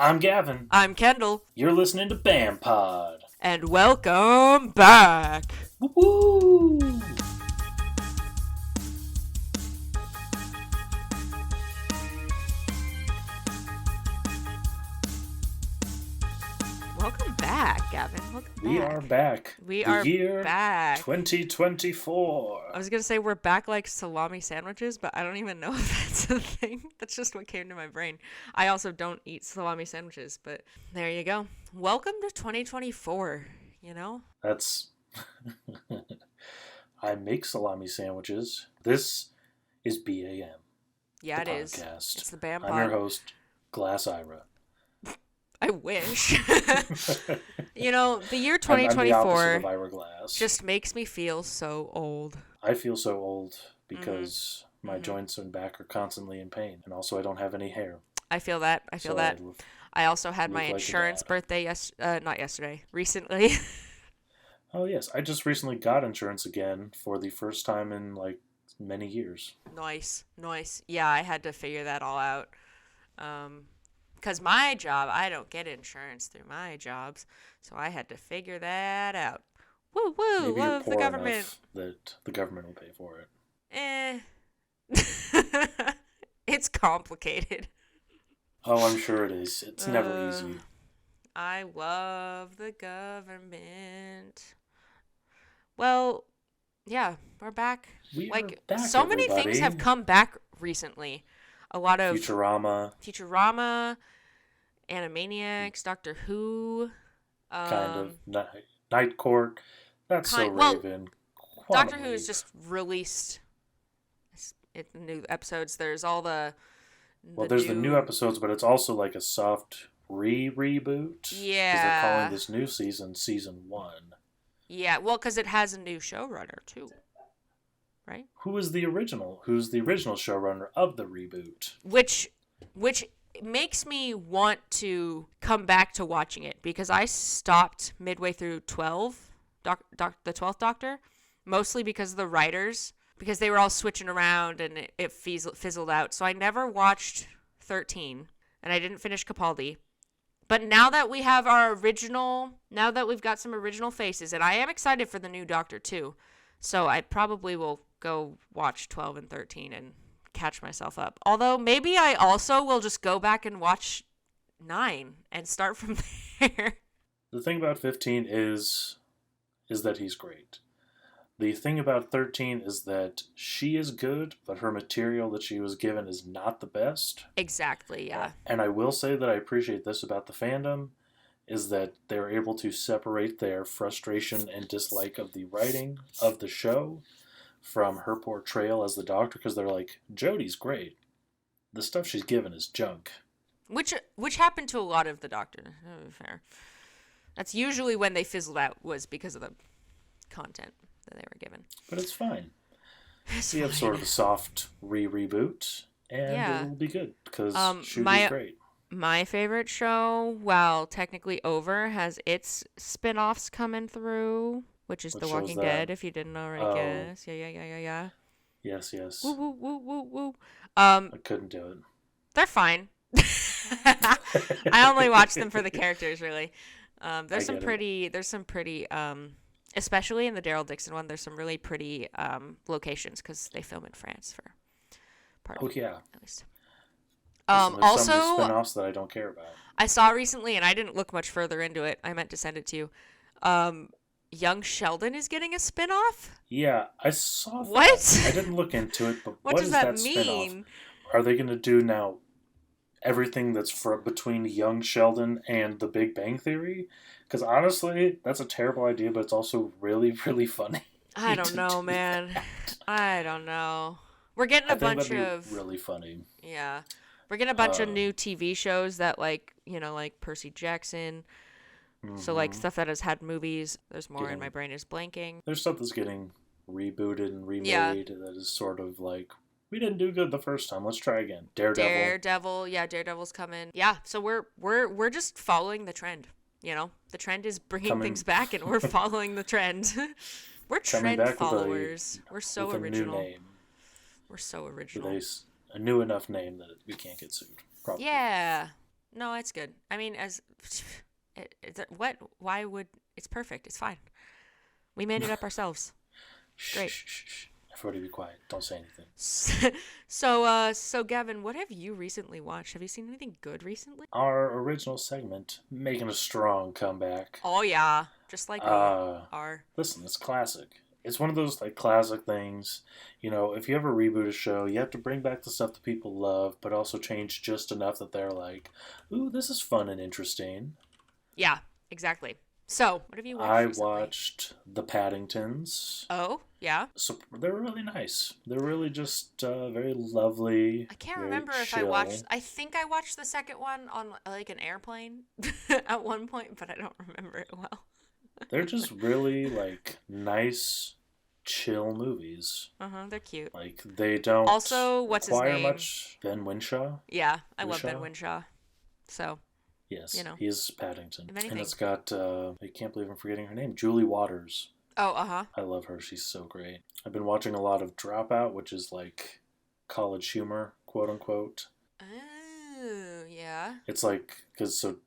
I'm Gavin. I'm Kendall. You're listening to BAM Pod. And welcome back. Woo-hoo! Welcome back, Gavin. Welcome back. We are back. We the are year back. 2024. I was going to say we're back like salami sandwiches, but I don't even know if that's a thing. That's just what came to my brain. I also don't eat salami sandwiches, but there you go. Welcome to 2024, you know? That's... I make salami sandwiches. This is BAM. Yeah, it is. Podcast. It's the BAM Pod. I'm your host, Glass Ira. I wish. You know, the year I'm the 2024 opposite of Ira Glass. just makes me feel so old. I feel so old because my joints and back are constantly in pain. And also I don't have any hair. I feel that. I also had my like insurance that. birthday recently. Oh, yes. I just recently got insurance again for the first time in, like, many years. Nice. Yeah, I had to figure that all out. Because my job, I don't get insurance through my jobs, so I had to figure that out. Woo, Maybe you're love the poor government. enough that the government will pay for it. It's complicated. Oh, I'm sure it is. It's never easy. I love the government. Well, yeah, we're back. We are Like, back, so many things everybody. have come back recently. A lot of Futurama, Animaniacs, Doctor Who. kind of. Night Court. That's so Raven. Doctor Who has just released new episodes. There's all the there's the new episodes, but it's also like a soft reboot. Yeah. Because they're calling this new season 1. Yeah, well, because it has a new showrunner, too. Right? Who's the original showrunner of the reboot? Which makes me want to come back to watching it, because I stopped midway through 12, the 12th Doctor, mostly because of the writers, because they were all switching around and it fizzled out. So I never watched 13, and I didn't finish Capaldi. But now that we have now that we've got some original faces, and I am excited for the new Doctor too, so I probably will go watch 12 and 13 and catch myself up. Although maybe I also will just go back and watch 9 and start from there. The thing about 15 is that he's great. The thing about 13 is that she is good, but her material that she was given is not the best. Exactly, yeah. And I will say that I appreciate this about the fandom, is that they're able to separate their frustration and dislike of the writing of the show from her portrayal as the Doctor, because they're like, Jodie's great. The stuff she's given is junk. Which happened to a lot of the Doctor, to be fair. That's usually when they fizzled out, was because of the content that they were given. But it's fine. We have sort of a soft reboot, and it will be good, because Judy's great. My favorite show, while technically over, has its spin-offs coming through, which is The Walking Dead, if you didn't already guess. Yeah. Yes. Woo. I couldn't do it. They're fine. I only watch them for the characters, really. There's some pretty, especially in the Daryl Dixon one, there's some really pretty some they film in France for part of it, yeah. at least. There's Also, some spin-offs that I don't care about. I saw recently, and I didn't look much further into it. I meant to send it to you. Young Sheldon is getting a spin-off? Yeah, I saw that. What? I didn't look into it, but what does that mean? Spin-off? Are they going to do now everything that's between Young Sheldon and The Big Bang Theory? Because honestly, that's a terrible idea, but it's also really, really funny. I don't know, man. I don't know. We're getting a bunch of really funny. Yeah. We're getting a bunch of new TV shows that, like Percy Jackson. Mm-hmm. So, like, stuff that has had movies. There's more, and my brain is blanking. There's stuff that's getting rebooted and remade that is sort of like, we didn't do good the first time. Let's try again. Daredevil. Daredevil's coming. Yeah, so we're just following the trend. You know, the trend is bringing things back, and we're following the trend. We're trend followers. We're so original. A new name. We're so original. With a new enough name that we can't get sued. Probably. Yeah. No, it's good. I mean, why would, it's perfect. It's fine. We made it up ourselves. Great. Shh. Everybody be quiet. Don't say anything. So Gavin, what have you recently watched? Have you seen anything good recently? Our original segment, making a strong comeback. Oh yeah, just like we are. Listen, it's classic. It's one of those like classic things. You know, if you ever reboot a show, you have to bring back the stuff that people love, but also change just enough that they're like, "Ooh, this is fun and interesting." Yeah, exactly. So, what have you watched I recently? watched The Paddingtons. Oh, yeah. So they're really nice. They're really just very lovely. I can't very remember if I chill. watched. I think I watched the second one on like an airplane at one point, but I don't remember it well. They're just really like nice, chill movies. They're cute. Like they don't Also, what's his require name? much. Ben Winshaw. Yeah, I love Ben Wishaw? Winshaw. So, Yes, you know, he's Paddington, if anything. and it's got. I can't believe I'm forgetting her name. Julie Waters. Oh, uh-huh. I love her. She's so great. I've been watching a lot of Dropout, which is like college humor, quote unquote. Oh, yeah. It's like because so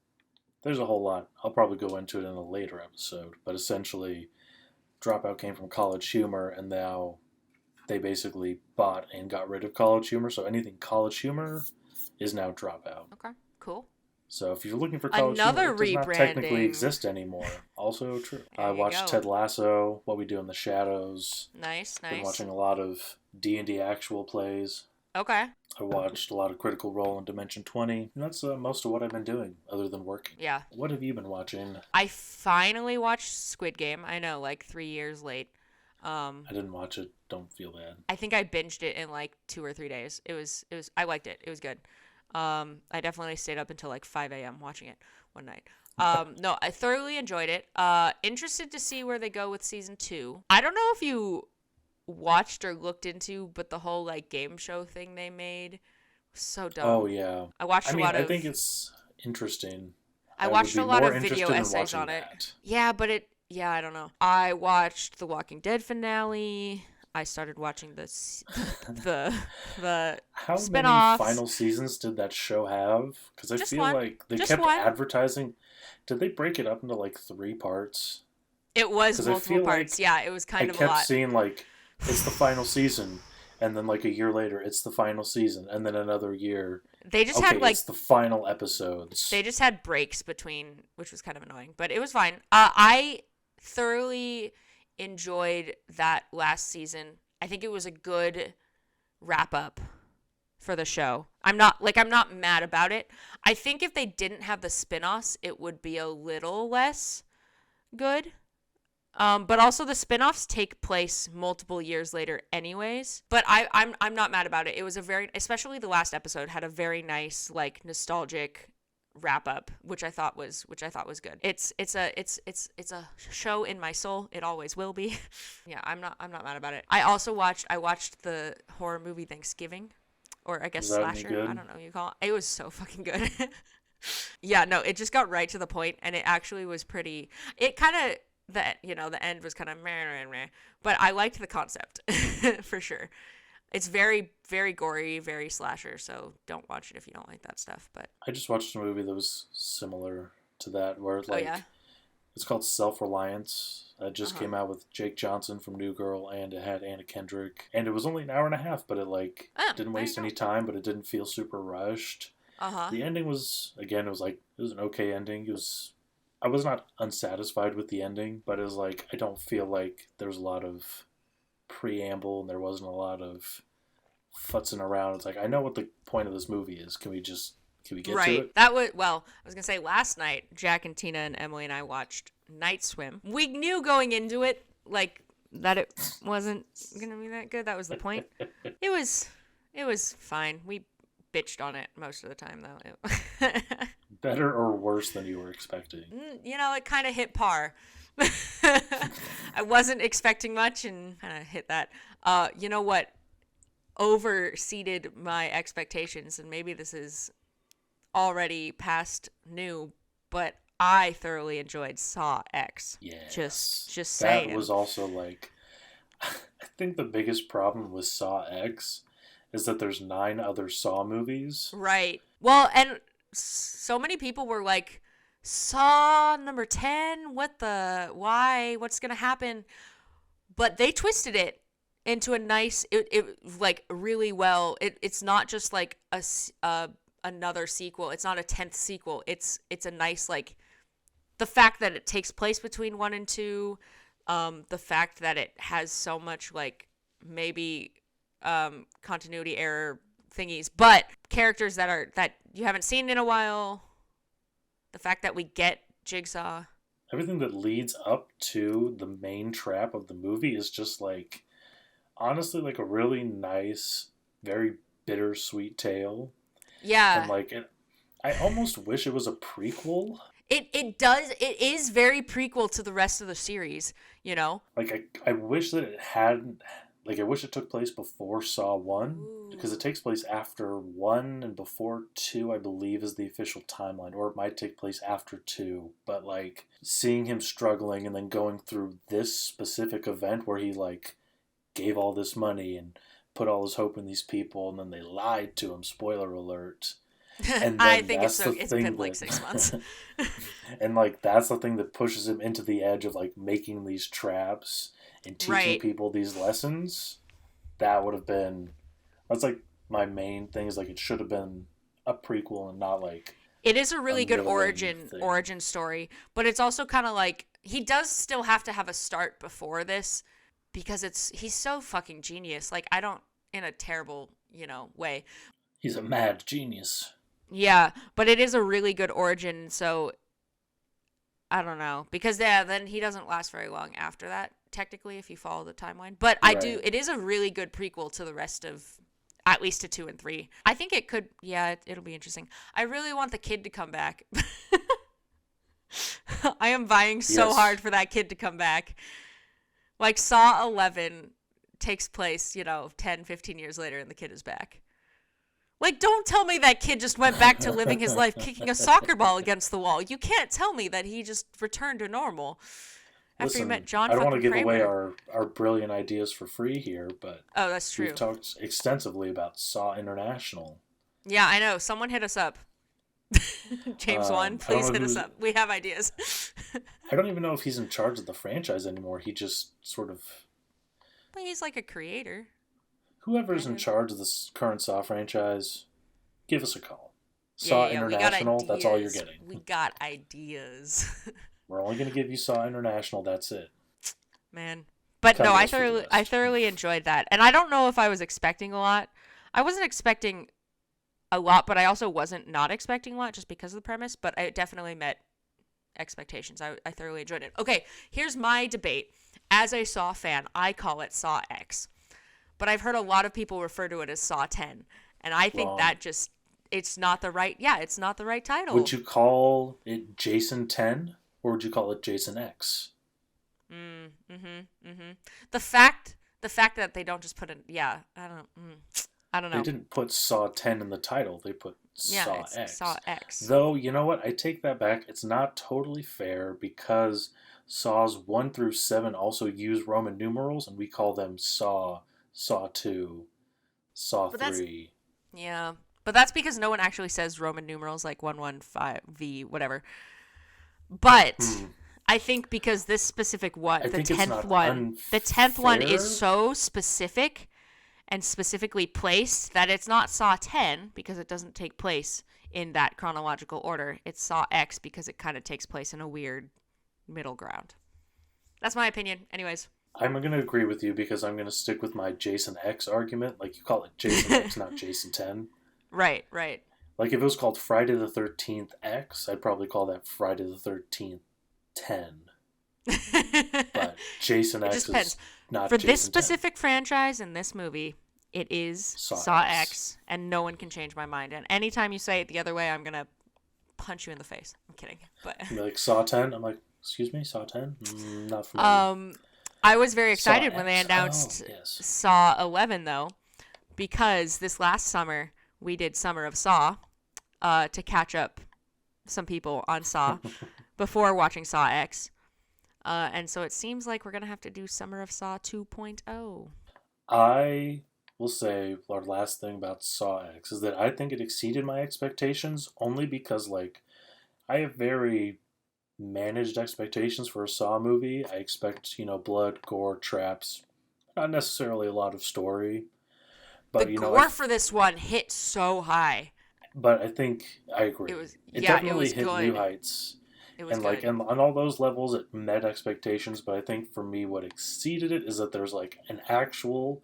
there's a whole lot. I'll probably go into it in a later episode, but essentially, Dropout came from college humor, and now they basically bought and got rid of college humor. So anything college humor is now Dropout. Okay, cool. So if you're looking for college Another humor, it does not technically rebranding. exist anymore. Also true. There I you watched go. Ted Lasso, What We Do in the Shadows. Nice. Been watching a lot of D&D actual plays. Okay. I watched a lot of Critical Role and Dimension 20. And that's most of what I've been doing, other than working. Yeah. What have you been watching? I finally watched Squid Game. I know, like 3 years late. I didn't watch it. Don't feel bad. I think I binged it in like 2 or 3 days. It was. I liked it. It was good. I definitely stayed up until like 5 a.m. watching it one night. No, I thoroughly enjoyed it. Interested to see where they go with season 2. I don't know if you watched or looked into, but the whole like game show thing they made was so dumb. Oh, yeah. I watched a lot of. I think it's interesting. I watched would a be lot more of video interested in essays watching on it. that. Yeah, but yeah, I don't know. I watched the Walking Dead finale. I started watching the How many spinoffs. final seasons did that show have? Because I Just feel one. like they Just kept one. advertising. Did they break it up into like 3 parts? It was 'Cause I multiple feel parts. like Yeah, it was I kind of a kept lot. seeing like it's the final season, and then like a year later it's the final season, and then another year. They just Okay, had like it's the final episodes. they just had breaks between, which was kind of annoying, but it was fine. I thoroughly enjoyed that last season. I think it was a good wrap up for the show. I'm not mad about it. I think if they didn't have the spin-offs, it would be a little less good. But also the spin-offs take place multiple years later anyways. But I'm not mad about it. It was especially the last episode had a very nice like nostalgic wrap up, which I thought was good. It's a show in my soul. It always will be. Yeah, I'm not mad about it. I watched the horror movie Thanksgiving, or I guess Was that any slasher. good? I don't know what you call it. It was so fucking good. Yeah, no, it just got right to the point, and it actually was pretty. It kind of the end was kind of meh, but I liked the concept for sure. It's very, very gory, very slasher, so don't watch it if you don't like that stuff. But I just watched a movie that was similar to that, where like yeah? it's called Self-Reliance. It just Uh-huh. came out with Jake Johnson from New Girl, and it had Anna Kendrick, and it was only an hour and a half, but it like didn't there you waste go. any time, but it didn't feel super rushed. The ending was again, it was an okay ending. I was not unsatisfied with the ending, but it was like I don't feel like there was a lot of preamble and there wasn't a lot of futzing around. It's like I know what the point of this movie is. Can we get to it? That was I was gonna say last night, Jack and Tina and Emily and I watched Night Swim. We knew going into it like that it wasn't gonna be that good. That was the point. It was fine. We bitched on it most of the time though. Better or worse than you were expecting? It kind of hit par. I wasn't expecting much and kind of hit that. You know what overseeded my expectations, and maybe this is already past new, but I thoroughly enjoyed Saw X. Yeah. Just saying. That was also like, I think the biggest problem with Saw X is that there's 9 other Saw movies. Right. Well, and so many people were like, Saw number 10? Why? What's going to happen? But they twisted it into a nice, it like really well. It's not just like another sequel. It's not a 10th sequel. It's a nice, like, the fact that it takes place between 1 and 2, the fact that it has so much, like, maybe continuity error thingies, but characters that you haven't seen in a while, the fact that we get Jigsaw. Everything that leads up to the main trap of the movie is just like, honestly, like a really nice, very bittersweet tale. Yeah. And like, I almost wish it was a prequel. It is very prequel to the rest of the series, you know? Like, I wish that it hadn't, like, I wish it took place before Saw 1, Ooh. because it takes place after 1 and before 2, I believe, is the official timeline, or it might take place after 2, but, like, seeing him struggling and then going through this specific event where he, like, gave all this money and put all his hope in these people, and then they lied to him, spoiler alert. And I think it's been like 6 months. And, like, that's the thing that pushes him into the edge of, like, making these traps and teaching people these lessons. That would have been, that's like my main thing, is like it should have been a prequel and not like, it is a really good origin story, but it's also kind of like, he does still have to have a start before this, because he's so fucking genius. Like, I don't, in a terrible, way. He's a mad genius. Yeah, but it is a really good origin, so I don't know, because then he doesn't last very long after that, technically, if you follow the timeline. But it is a really good prequel to the rest of, at least to 2 and 3. I think it could, it'll be interesting. I really want the kid to come back. I am vying so hard for that kid to come back. Like, Saw 11 takes place, 10, 15 years later, and the kid is back. Like, don't tell me that kid just went back to living his life kicking a soccer ball against the wall. You can't tell me that he just returned to normal after he met John fucking Kramer. I don't want to give away our brilliant ideas for free here, but oh, that's true. We've talked extensively about Saw International. Yeah, I know. Someone hit us up. James Wan, please hit us up. We have ideas. I don't even know if he's in charge of the franchise anymore. He just sort of... Well, he's like a creator. Whoever's in charge of this current Saw franchise, give us a call. Saw International, that's all you're getting. We got ideas. We're only going to give you Saw International, that's it. Man. But no, I thoroughly enjoyed that. And I don't know if I was expecting a lot. I wasn't expecting a lot, but I also wasn't not expecting a lot just because of the premise. But it definitely met expectations. I thoroughly enjoyed it. Okay, here's my debate. As a Saw fan, I call it Saw X. But I've heard a lot of people refer to it as Saw 10. And I think that just, it's not the right title. Would you call it Jason 10 or would you call it Jason X? The fact that they don't just put it, I don't know. They didn't put Saw 10 in the title. They put Saw X. Saw X. Though, you know what? I take that back. It's not totally fair because Saws 1 through 7 also use Roman numerals and we call them Saw 2, Saw 3. Yeah. But that's because no one actually says Roman numerals like 115V, whatever. But I think because this specific one, the 10th one is so specific and specifically placed that it's not Saw 10 because it doesn't take place in that chronological order. It's Saw X because it kind of takes place in a weird middle ground. That's my opinion. Anyways. I'm going to agree with you because I'm going to stick with my Jason X argument. Like, you call it Jason X, not Jason 10. Right. Like, if it was called Friday the 13th X, I'd probably call that Friday the 13th 10. But Jason X is not for Jason this specific franchise in this movie. It is Saw X, and no one can change my mind. And anytime you say it the other way, I'm going to punch you in the face. I'm kidding. But you're like, Saw 10? I'm like, excuse me, Saw 10? Not familiar. I was very excited when they announced Saw 11, though, because this last summer, we did Summer of Saw to catch up some people on Saw before watching Saw X. And so it seems like we're going to have to do Summer of Saw 2.0. I will say our last thing about Saw X is that I think it exceeded my expectations only because, like, I have very managed expectations for a Saw movie. I expect, blood, gore, traps, not necessarily a lot of story. The But, gore for this one hit so high. but I think I agree. It It definitely was hit new good. heights. It was And, like, good. on all those levels, it met expectations. But I think for me, what exceeded it is that there's, like, an actual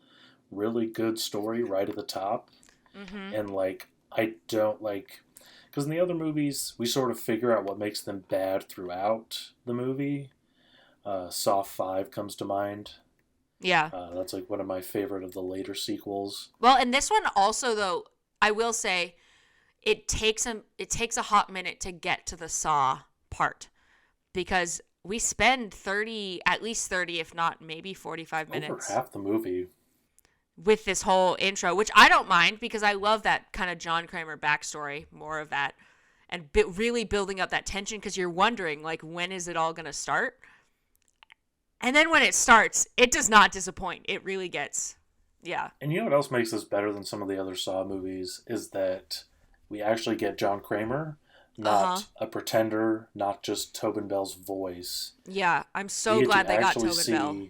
really good story right at the top. Mm-hmm. And, like, I don't like. Because in the other movies, we sort of figure out what makes them bad throughout the movie. Saw 5 comes to mind. Yeah. That's like one of my favorite of the later sequels. Well, and this one also, though, I will say, it takes a hot minute to get to the Saw part, because we spend at least 30, if not maybe 45 minutes Over half the movie. with this whole intro, which I don't mind because I love that kind of John Kramer backstory, more of that, and really building up that tension because you're wondering, like, when is it all going to start? And then when it starts, it does not disappoint. It really gets, yeah. And you know what else makes this better than some of the other Saw movies is that we actually get John Kramer, not a pretender, not just Tobin Bell's voice. Yeah, I'm so glad they got Tobin Bell.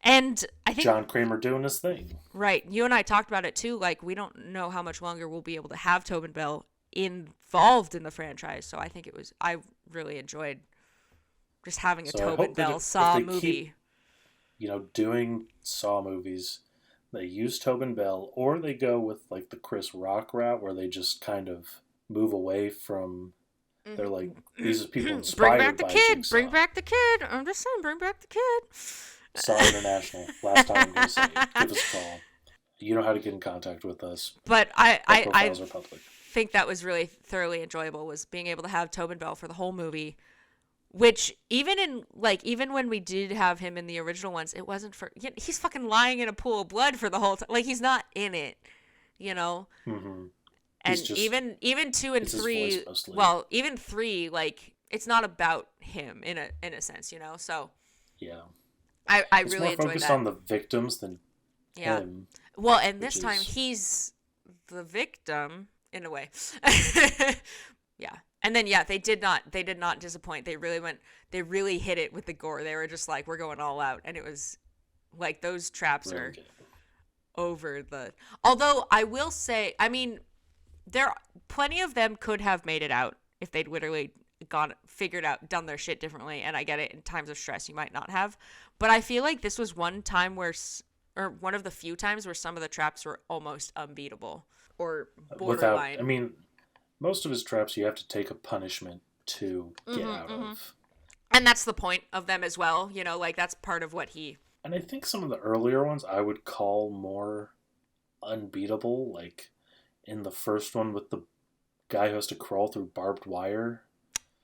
And I think John Kramer doing his thing. Right. You and I talked about it too. Like, we don't know how much longer we'll be able to have Tobin Bell involved in the franchise. So I really enjoyed just having a Tobin Bell Saw movie. Keep, doing Saw movies, they use Tobin Bell, or they go with, like, the Chris Rock route where they just kind of move away from. They're like, these are people inspired by Jigsaw. Bring back the kid. I'm just saying, bring back the kid. Saw International. Last time I'm going to say it. Give us a call. You know how to get in contact with us. But I think that was really thoroughly enjoyable, was being able to have Tobin Bell for the whole movie, which even when we did have him in the original ones, it wasn't for, he's fucking lying in a pool of blood for the whole time. Like, he's not in it, Mm-hmm. And even 2 and 3, well, even 3, like, it's not about him in a sense, So yeah. I it's really enjoyed that. It's more focused on the victims than him. Well, and this time he's the victim in a way. Yeah. And then they did not disappoint. They really hit it with the gore. They were just like, we're going all out, and it was like those traps are over the. Although I will say, I mean, plenty of them could have made it out if they'd literally done their shit differently. And I get it, in times of stress you might not have, but I feel like this was one time or one of the few times where some of the traps were almost unbeatable or borderline. Most of his traps you have to take a punishment to get out of. And that's the point of them as well, like, that's part of what he. And I think some of the earlier ones I would call more unbeatable, like in the first one with the guy who has to crawl through barbed wire.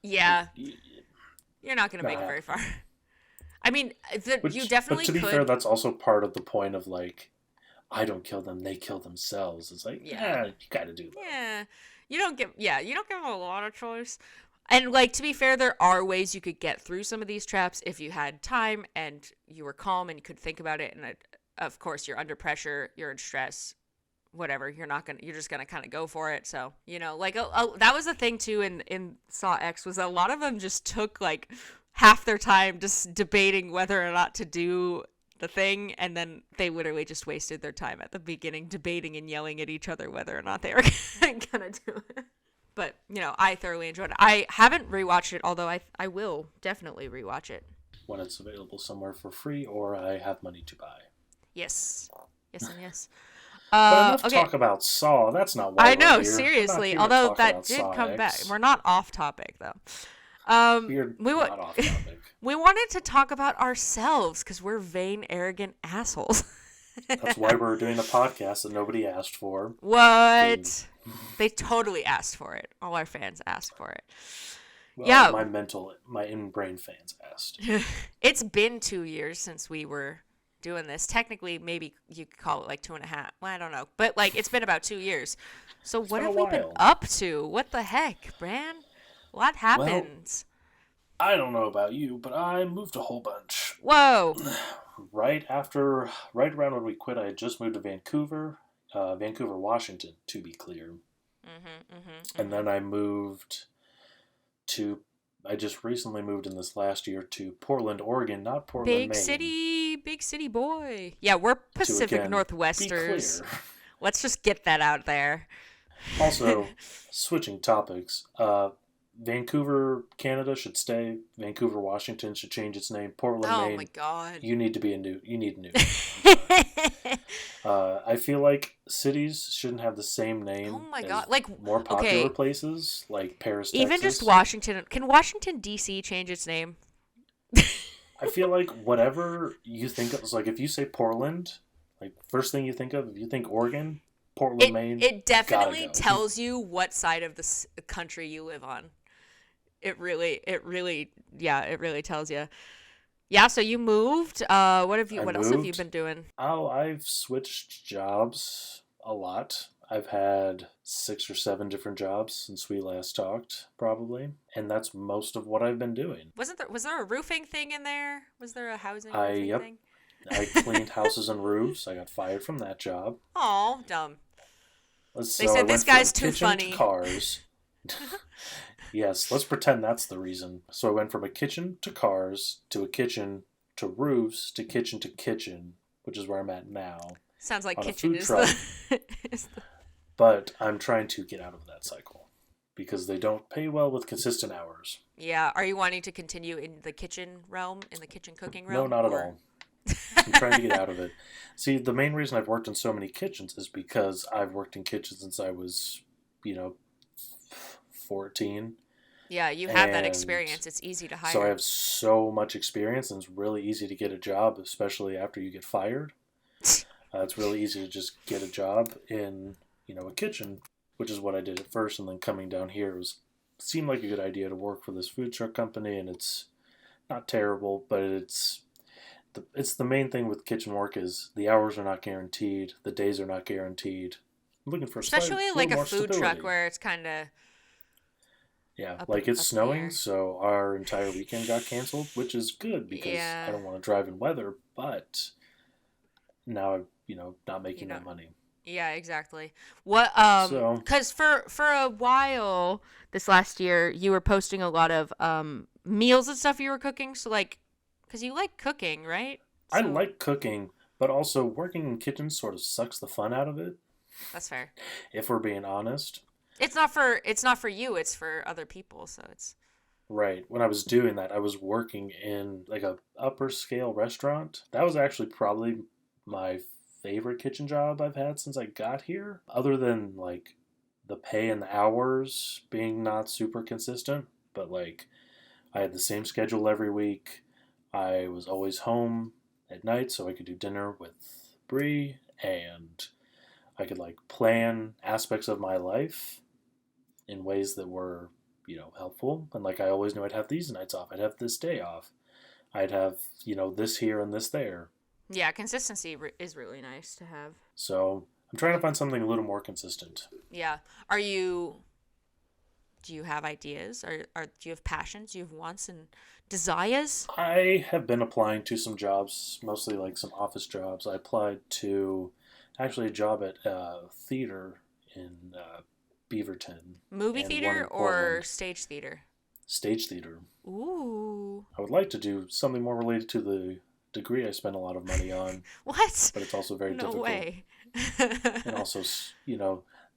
Yeah. You're not going to make it very far. I mean, you definitely could. But to be fair, that's also part of the point of, like, I don't kill them, they kill themselves. It's like, you got to do that. Yeah. You don't give them a lot of choice. And, like, to be fair, there are ways you could get through some of these traps if you had time and you were calm and you could think about it. And, of course, you're under pressure, you're in stress, whatever. You're just going to kind of go for it. So, like, that was the thing, too, in Saw X, was a lot of them just took, like, half their time just debating whether or not to do the thing, and then they literally just wasted their time at the beginning debating and yelling at each other whether or not they were gonna do it. But I thoroughly enjoyed it. I haven't rewatched it, although I will definitely rewatch it when it's available somewhere for free or I have money to buy. Yes and yes. But enough talk about Saw. That's not why I know, we're here. Seriously. Although that did come back. We're not off topic though. We're not off topic. We wanted to talk about ourselves because we're vain, arrogant assholes. That's why we're doing a podcast that nobody asked for. What? They totally asked for it. All our fans asked for it. Well, yeah. My in-brain fans asked. It's been 2 years since we were doing this. Technically, maybe you could call it like 2.5. Well, I don't know. But, like, it's been about 2 years. So what have we been up to? What the heck, Bran? What happened? Well, I don't know about you, but I moved a whole bunch. Whoa. right around when we quit, I had just moved to Vancouver, Vancouver, Washington, to be clear. And then to, I just recently moved in this last year to Portland, Oregon, not Portland, Maine. Big city boy. Yeah, we're Pacific Again, Northwesters. be clear. Let's just get that out there. Also, switching topics, Vancouver, Canada should stay. Vancouver, Washington should change its name. Portland, Oh Maine. my god. You need new. I feel like cities shouldn't have the same name. Oh my as god. Like more popular places like Paris, Texas. Even just Washington. Can Washington D.C. change its name? I feel like whatever you think of, like if you say Portland, like first thing you think of, if you think Oregon, Portland, Maine. It definitely tells you what side of the country you live on. It really tells you. Yeah, so you moved. What else have you been doing? Oh, I've switched jobs a lot. I've had 6 or 7 different jobs since we last talked, probably, and that's most of what I've been doing. Was there a roofing thing in there? Was there a housing thing? I cleaned houses and roofs. I got fired from that job. Oh, dumb. They said this guy's too funny. To cars. Yes, let's pretend that's the reason. So I went from a kitchen to cars to a kitchen to roofs to kitchen, which is where I'm at now. Sounds like on kitchen a food truck. is the... But I'm trying to get out of that cycle because they don't pay well with consistent hours. Yeah. Are you wanting to continue in the kitchen realm, in the kitchen cooking realm? No, not at all. I'm trying to get out of it. See, the main reason I've worked in so many kitchens is because I've worked in kitchens since I was, 14. Yeah, you have that experience. It's easy to hire. So I have so much experience, and it's really easy to get a job, especially after you get fired. It's really easy to just get a job in, a kitchen, which is what I did at first. And then coming down here seemed like a good idea to work for this food truck company, and it's not terrible, but it's the main thing with kitchen work is the hours are not guaranteed, the days are not guaranteed. I'm looking for especially like a food truck where it's kind of it's snowing, so our entire weekend got canceled, which is good because I don't want to drive in weather, but now I'm not making that money. Yeah, exactly. What because for a while this last year you were posting a lot of meals and stuff you were cooking, so like because you like cooking, right? So... I like cooking, but also working in kitchens sort of sucks the fun out of it. That's fair. If we're being honest. It's not for you, it's for other people, so it's right. When I was doing that, I was working in like a upper scale restaurant. That was actually probably my favorite kitchen job I've had since I got here, other than like the pay and the hours being not super consistent, but like I had the same schedule every week. I was always home at night so I could do dinner with Bree, and I could like plan aspects of my life in ways that were, helpful. And like I always knew I'd have these nights off. I'd have this day off. I'd have, this here and this there. Yeah, consistency is really nice to have. So I'm trying to find something a little more consistent. Yeah. Do you have ideas? Do you have passions? Do you have wants and desires? I have been applying to some jobs, mostly like some office jobs. I applied to actually a job at theater in Beaverton. Movie theater or stage theater? Stage theater. Ooh. I would like to do something more related to the degree I spent a lot of money on. What? But it's also very difficult. No way. And also,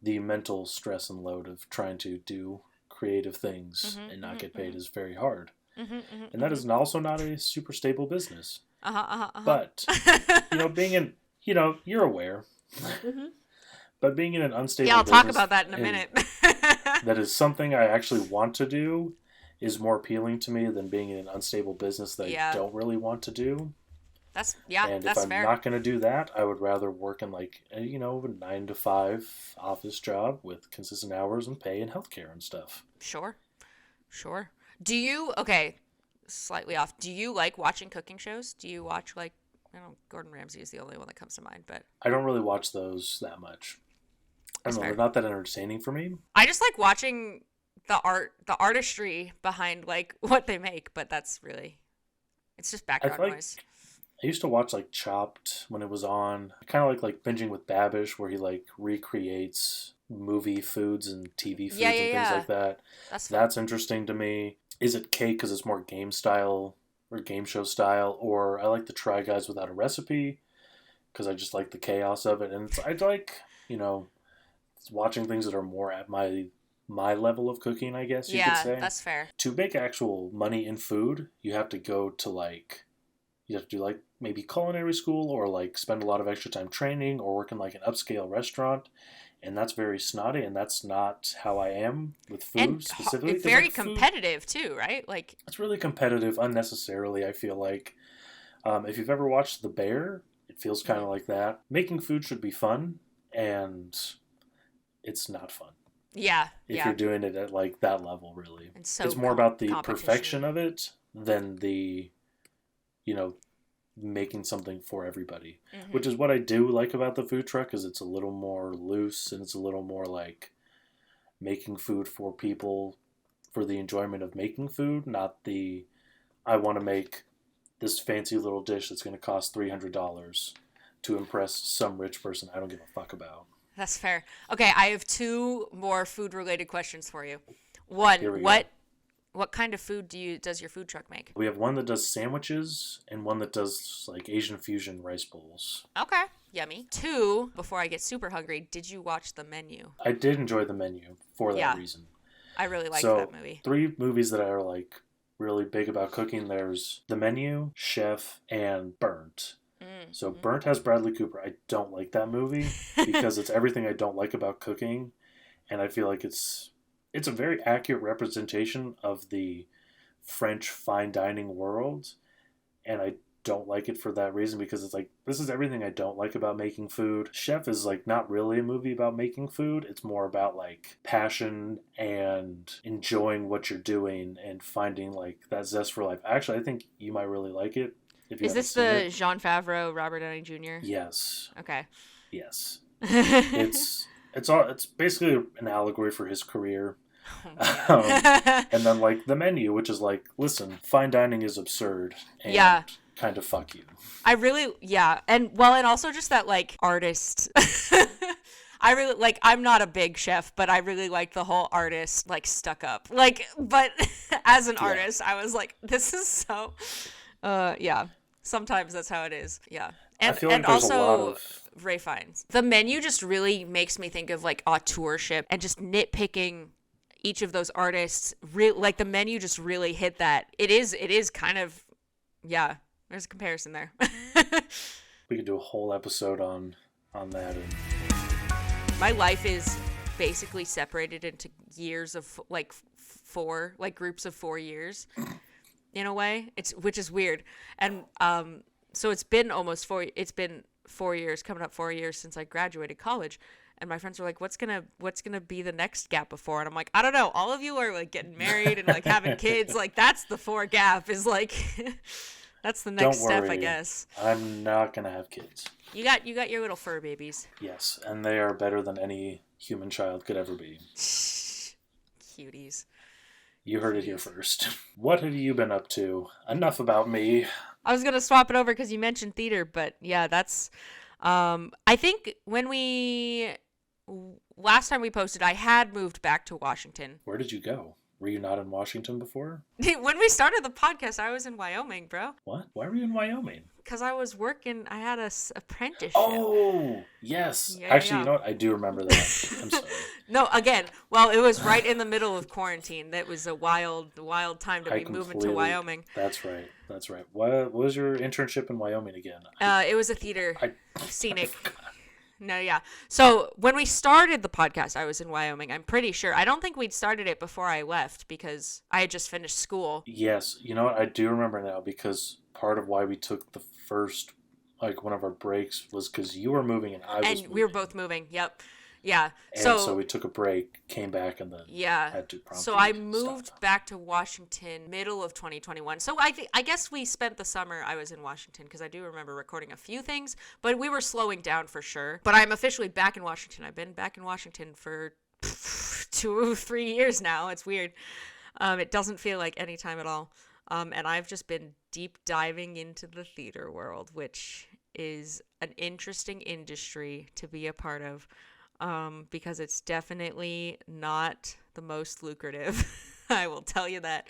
the mental stress and load of trying to do creative things and not get paid is very hard. And that is also not a super stable business. But, being in, you're aware. But being in an unstable business... Yeah, I'll talk about that in a minute. that is something I actually want to do is more appealing to me than being in an unstable business that I don't really want to do. That's if I'm fair. not going to do that, I would rather work in like a 9 to 5 office job with consistent hours and pay and healthcare and stuff. Sure. Do you, slightly off, do you like watching cooking shows? Do you watch Gordon Ramsay is the only one that comes to mind, but I don't really watch those that much. I don't know, they're not that entertaining for me. I just like watching the artistry behind like what they make, but that's really, it's just background noise. I used to watch like Chopped when it was on. I kind of like binging with Babish, where he like recreates movie foods and TV Yeah, foods yeah, and things yeah. like that. That's fun. That's interesting to me. Is it cake because it's more game style or game show style, or I like the Try Guys Without a Recipe because I just like the chaos of it, and I like you know watching things that are more at my level of cooking, I guess you could Yeah, say. that's fair. To make actual money in food, you have to go to like you have to do like maybe culinary school or like spend a lot of extra time training or work in like an upscale restaurant, and that's very snotty, and that's not how I am with And food specifically because very like food, competitive too, right? Like, it's really competitive unnecessarily. I feel like if you've ever watched The Bear, it feels kind mhm. of like that. Making food should be fun, and it's not fun Yeah, if you're yeah. doing it at like that level. Really, And so it's more about the perfection competition. of it than the you know making something for everybody, which Hmm. is what I do like about the food truck. Is it's a little more loose and it's a little more like making food for people for the enjoyment of making food, not the I want to make this fancy little dish that's going to cost $300 to impress some rich person I don't give a fuck about. That's fair. Okay, I have two more food related questions for you. One, Here we go. what kind of food does your food truck make? We have one that does sandwiches and one that does like Asian fusion rice bowls. Okay, yummy. Two, before I get super hungry, did you watch the menu? I did enjoy the menu for that Yeah, reason. I really liked that So, movie. three movies that are like really big about cooking. There's The Menu, Chef, and Burnt. So Mm-hmm. Burnt has Bradley Cooper. I don't like that movie because it's everything I don't like about cooking, and I feel like it's a very accurate representation of the French fine dining world, and I don't like it for that reason because it's like this is everything I don't like about making food. Chef is like not really a movie about making food. It's more about like passion and enjoying what you're doing and finding like that zest for life. Actually, I think you might really like it if you Is haven't this seen the it. Jean Favreau, Robert Downey Jr.? Yes. Okay. Yes. Oh It's basically an allegory for his career. Um, man. and then like the menu, which is like, listen, fine dining is absurd and Yeah. kind of fuck you. I really, yeah. And well, and also just that like artist. I really like, I'm not a big chef, but I really like the whole artist, like stuck up. Like, but as an Yeah. artist, I was like, this is so, yeah. Sometimes that's how it is. Yeah. I And, feel and like there's a lot also, of Ray Fiennes. The menu just really makes me think of like auteurship and just nitpicking each of those artists. Like the menu just really hit that. It is kind of, yeah. There's a comparison there. we could do a whole episode on that. And My life is basically separated into years of like four, like groups of 4 years in a way. It's which is weird. And so it's been 4 years, coming up 4 years since I graduated college. And my friends were like, what's gonna be the next gap before? And I'm like, I don't know. All of you are like getting married and like having kids. Like that's the four gap is like that's the don't next step, I worry, guess. I'm not gonna have kids. You got your little fur babies. Yes, and they are better than any human child could ever be. Cuties. You heard it here Cuties. first. What have you been up to? Enough about me. I was gonna swap it over because you mentioned theater, but yeah, that's. I think last time we posted, I had moved back to Washington. Where did you go? Were you not in Washington before? When we started the podcast, I was in Wyoming, bro, What? Why were you in Wyoming? because I was working. I had a apprenticeship. Oh, yes. Yeah, Actually, you yeah. know what? I do remember that. I'm sorry. No, again, well, it was right in the middle of quarantine. That was a wild, wild time to I be moving to completely. Wyoming. That's right. That's right. What was your internship in Wyoming again? It was a theater, I scenic. No, yeah. So when we started the podcast, I was in Wyoming. I'm pretty sure. I don't think we'd started it before I left because I had just finished school. Yes, you know what? I do remember now because part of why we took the first, like one of our breaks was because you were moving and I was And moving. we were both moving. Yep. Yeah. And So, so we took a break, came back, and then yeah. had to promptly So I stop. moved back to Washington middle of 2021. So I guess we spent the summer I was in Washington because I do remember recording a few things, but we were slowing down for sure. But I'm officially back in Washington. I've been back in Washington for 2 3 years now. It's weird. It doesn't feel like any time at all. And I've just been deep diving into the theater world, which is an interesting industry to be a part of, because it's definitely not the most lucrative. I will tell you that.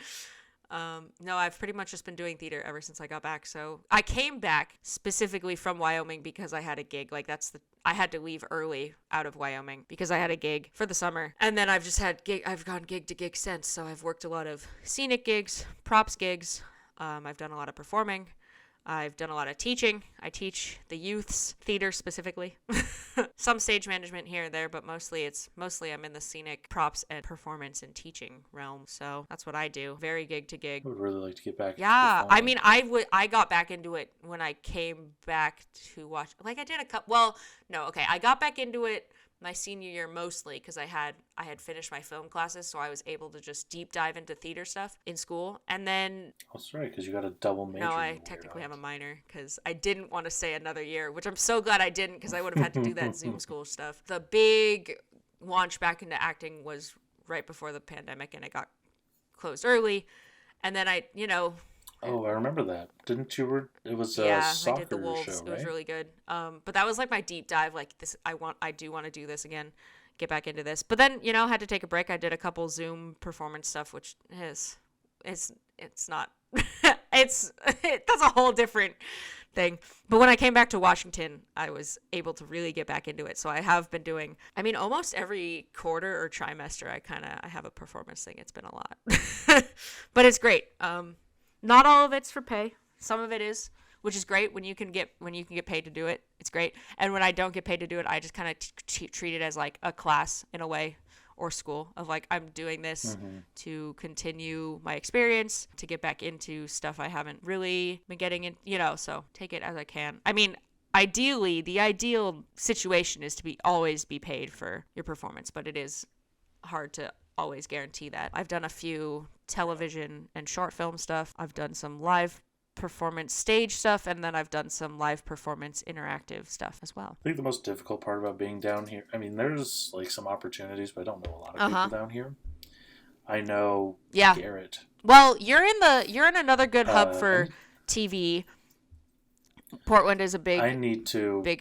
No, I've pretty much just been doing theater ever since I got back. So I came back specifically from Wyoming because I had a gig. Like I had to leave early out of Wyoming because I had a gig for the summer. And then I've gone gig to gig since. So I've worked a lot of scenic gigs, props gigs. I've done a lot of performing. I've done a lot of teaching. I teach the youths theater specifically. Some stage management here and there, but mostly I'm in the scenic props and performance and teaching realm. So that's what I do. Very gig to gig. I would really like to get back. Yeah, I mean, I got back into it when I came back to watch. Like I did a couple. Well, no, okay, I got back into it my senior year mostly because I had finished my film classes, so I was able to just deep dive into theater stuff in school. And then that's right, because you got a double major. No, I technically have a minor because I didn't want to stay another year, which I'm so glad I didn't because I would have had to do that Zoom school stuff. The big launch back into acting was right before the pandemic, and it got closed early. And then Oh, I remember that. Didn't you? It was a soccer I did the Wolves. show, right? It was really good. But that was like my deep dive. Like this, I do want to do this again, get back into this. But then had to take a break. I did a couple Zoom performance stuff, which it's not. That's a whole different thing. But when I came back to Washington, I was able to really get back into it. So I have been doing. I mean, almost every quarter or trimester, I have a performance thing. It's been a lot, but it's great. Not all of it's for pay. Some of it is, which is great when you can get paid to do it. It's great. And when I don't get paid to do it, I just kind of treat it as like a class in a way, or school, of like I'm doing this to continue my experience, to get back into stuff I haven't really been getting in, so take it as I can. I mean, ideally, the ideal situation is to always be paid for your performance, but it is hard to always guarantee that. I've done a few television and short film stuff. I've done some live performance stage stuff, and then I've done some live performance interactive stuff as well. I think the most difficult part about being down here, I mean, there's like some opportunities, but I don't know a lot of people down here. I know Garrett. Well, you're in another good hub for TV. Portland is a big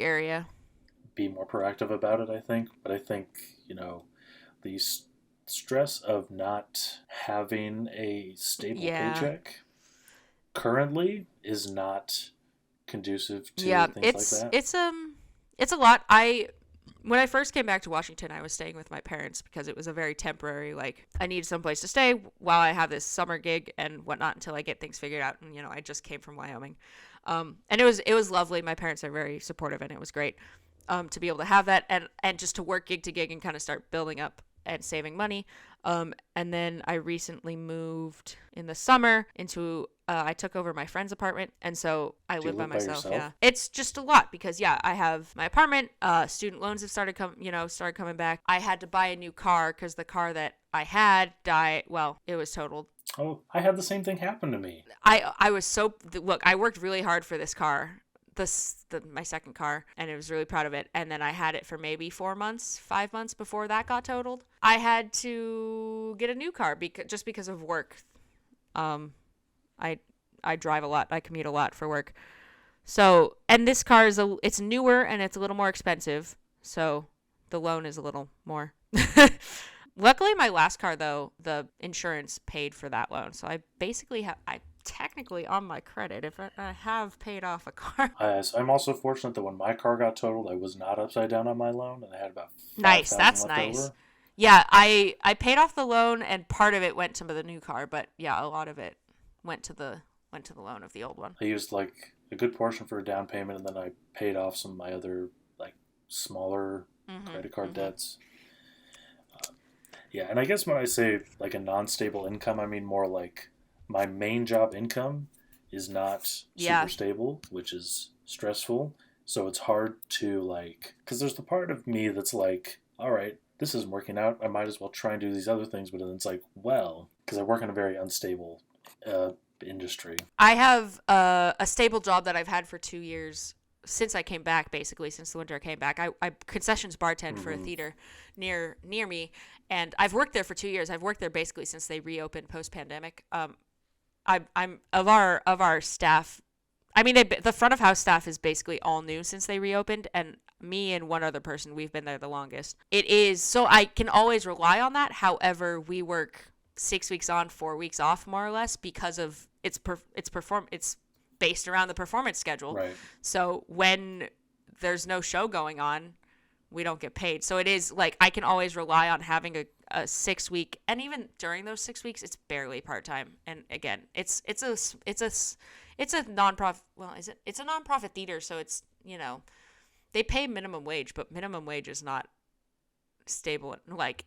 area. Be more proactive about it, I think. But I think, the stress of not having a stable paycheck currently is not conducive to things like that. It's a lot. When I first came back to Washington, I was staying with my parents because it was a very temporary, like, I need someplace to stay while I have this summer gig and whatnot until I get things figured out. And, I just came from Wyoming. And it was lovely. My parents are very supportive, and it was great to be able to have that and just to work gig to gig and kind of start building up and saving money. And then I recently moved in the summer into I took over my friend's apartment, and so I live by myself. Yeah, it's just a lot because I have my apartment. Student loans have started coming back. I had to buy a new car because the car that I had died. Well, it was totaled. Oh, I had the same thing happen to me. I was look. I worked really hard for this car. My second car, and I was really proud of it. And then I had it for maybe 5 months before that got totaled. I had to get a new car just because of work. I drive a lot. I commute a lot for work. So, and this car it's newer and it's a little more expensive. So the loan is a little more. Luckily, my last car though, the insurance paid for that loan. So I basically technically on my credit if I have paid off a car. I'm also fortunate that when my car got totaled, I was not upside down on my loan, and I had about that's nice. Over. Yeah, I paid off the loan, and part of it went to the new car, but yeah, a lot of it went to the loan of the old one. I used like a good portion for a down payment, and then I paid off some of my other like smaller credit card debts. Yeah, and I guess when I say like a non-stable income, I mean more like my main job income is not super stable, which is stressful. So it's hard to because there's the part of me that's like, all right, this isn't working out. I might as well try and do these other things. But then it's like, well, because I work in a very unstable industry. I have a stable job that I've had for 2 years since I came back, basically, since the winter I came back. I concessions bartend for a theater near me, and I've worked there for 2 years. I've worked there basically since they reopened post-pandemic. I'm of our staff. I mean, the front of house staff is basically all new since they reopened, and me and one other person, we've been there the longest. It is, so I can always rely on that. However, we work 6 weeks on, 4 weeks off, more or less, because of it's based around the performance schedule. Right. So when there's no show going on, we don't get paid. So it is like I can always rely on having a 6 week, and even during those 6 weeks, it's barely part time. And again, it's a nonprofit. Well, is it? It's a nonprofit theater, so it's, they pay minimum wage, but minimum wage is not stable. Like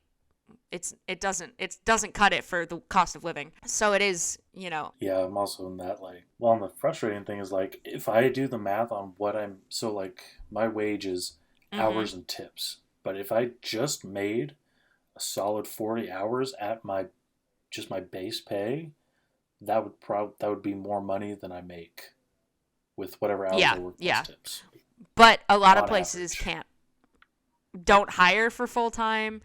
it doesn't cut it for the cost of living. So it is, Yeah, I'm also in that, like, well, and the frustrating thing is, like, if I do the math on like, my wage is hours and tips. But if I just made a solid 40 hours at my base pay, that would be more money than I make with whatever hours I work plus tips. But a lot of places don't hire for full time.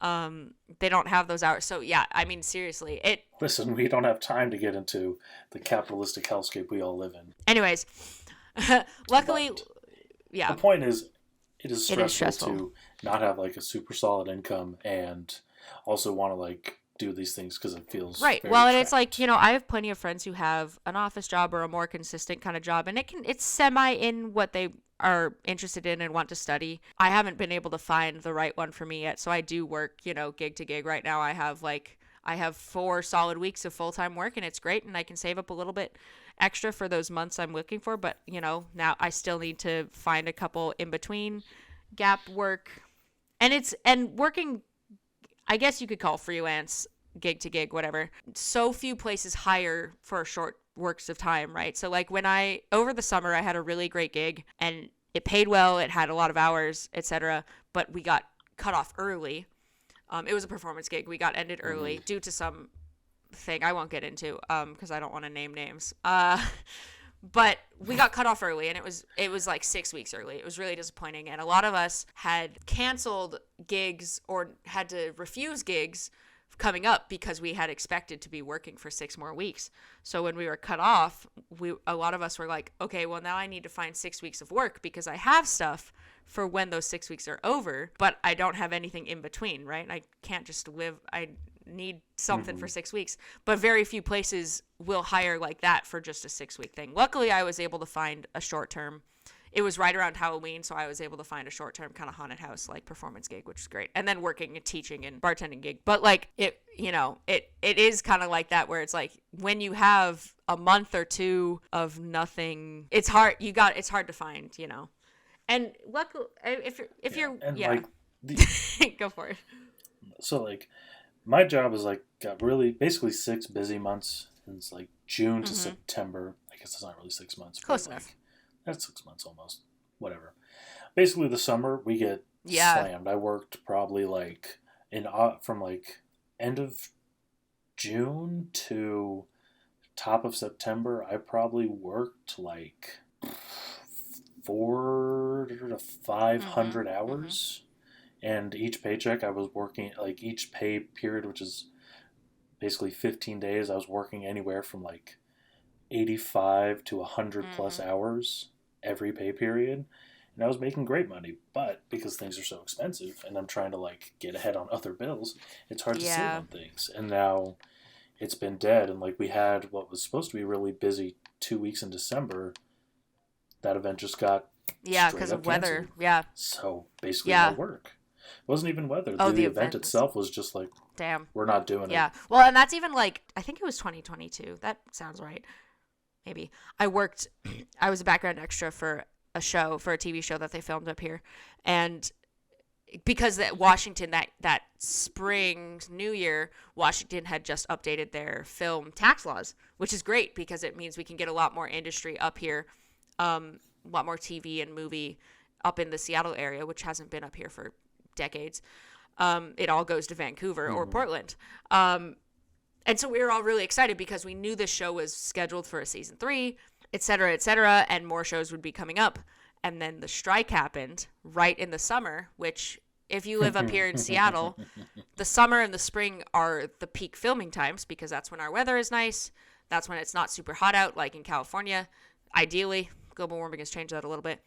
They don't have those hours. So yeah, I mean, seriously, Listen, we don't have time to get into the capitalistic hellscape we all live in. Anyways, luckily, the point is, it is stressful to not have like a super solid income and also want to like do these things because it feels right. Very well, and trapped. it's like, I have plenty of friends who have an office job or a more consistent kind of job, and it's semi in what they are interested in and want to study. I haven't been able to find the right one for me yet, so I do work, gig to gig right now. I have 4 solid weeks of full-time work, and it's great, and I can save up a little bit extra for those months I'm looking for, but now I still need to find a couple in between gap work, and working, I guess you could call freelance, gig to gig, whatever. So few places hire for short works of time, right? So like over the summer, I had a really great gig and it paid well. It had a lot of hours, etc. But we got cut off early. It was a performance gig. We got ended early due to some thing I won't get into because I don't want to name names. But we got cut off early, and it was like 6 weeks early. It was really disappointing, and a lot of us had canceled gigs or had to refuse gigs coming up because we had expected to be working for 6 more weeks. So when we were cut off, a lot of us were like, okay, well, now I need to find 6 weeks of work because I have stuff for when those 6 weeks are over, but I don't have anything in between, right? I can't just live. I need something for 6 weeks, but very few places will hire like that for just a 6-week thing. Luckily, I was able to find a short term. It was right around Halloween, so I was able to find a short term kind of haunted house like performance gig, which is great. And then working and teaching and bartending gig. But like it is kind of like that where it's like when you have a month or two of nothing, it's hard. It's hard to find, And luckily, if you're like go for it. So like my job is like got really basically 6 busy months, and it's like June to September. I guess it's not really 6 months. Close enough. Like, that's 6 months almost. Whatever. Basically, the summer we get slammed. I worked probably like from like end of June to top of September. I probably worked like 400 to 500 hours. And each paycheck I was working, like each pay period, which is basically 15 days, I was working anywhere from like 85 to 100 plus hours every pay period. And I was making great money, but because things are so expensive and I'm trying to like get ahead on other bills, it's hard to save on things. And now it's been dead. And like we had what was supposed to be really busy 2 weeks in December. That event just got because of weather. Yeah. So basically no work. It wasn't even weather. The event itself was just like, damn, we're not doing it. Yeah. Well, and that's even like, I think it was 2022. That sounds right. Maybe. I was a background extra for a TV show that they filmed up here. And because that Washington, that spring, New Year, Washington had just updated their film tax laws, which is great because it means we can get a lot more industry up here, a lot more TV and movie up in the Seattle area, which hasn't been up here for decades. It all goes to Vancouver or Portland. And so we were all really excited because we knew this show was scheduled for a season 3, et cetera, and more shows would be coming up. And then the strike happened right in the summer, which if you live up here in Seattle, the summer and the spring are the peak filming times because that's when our weather is nice. That's when it's not super hot out, like in California. Ideally, global warming has changed that a little bit.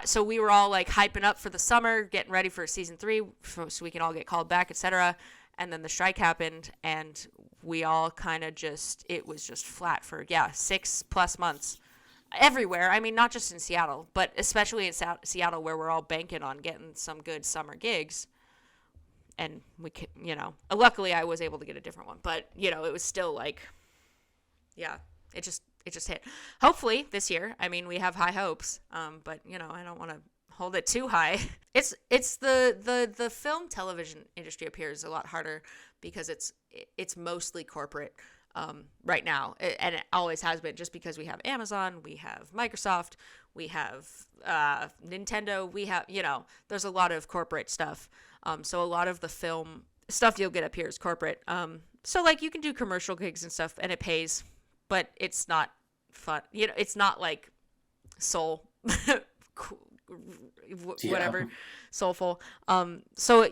So we were all like hyping up for the summer, getting ready for season 3 so we can all get called back, etc. And then the strike happened, and we all kind of it was just flat for 6+ months everywhere. I mean, not just in Seattle, but especially in Seattle, where we're all banking on getting some good summer gigs. And we could, luckily I was able to get a different one, but it was still like, it just hit. Hopefully this year, I mean, we have high hopes, but I don't want to hold it too high. It's the film television industry up here is a lot harder because it's mostly corporate right now, and it always has been, just because we have Amazon, we have Microsoft, we have Nintendo, we have there's a lot of corporate stuff. So a lot of the film stuff you'll get up here is corporate. So like you can do commercial gigs and stuff, and it pays, but it's not fun. It's not like soul, whatever, soulful. So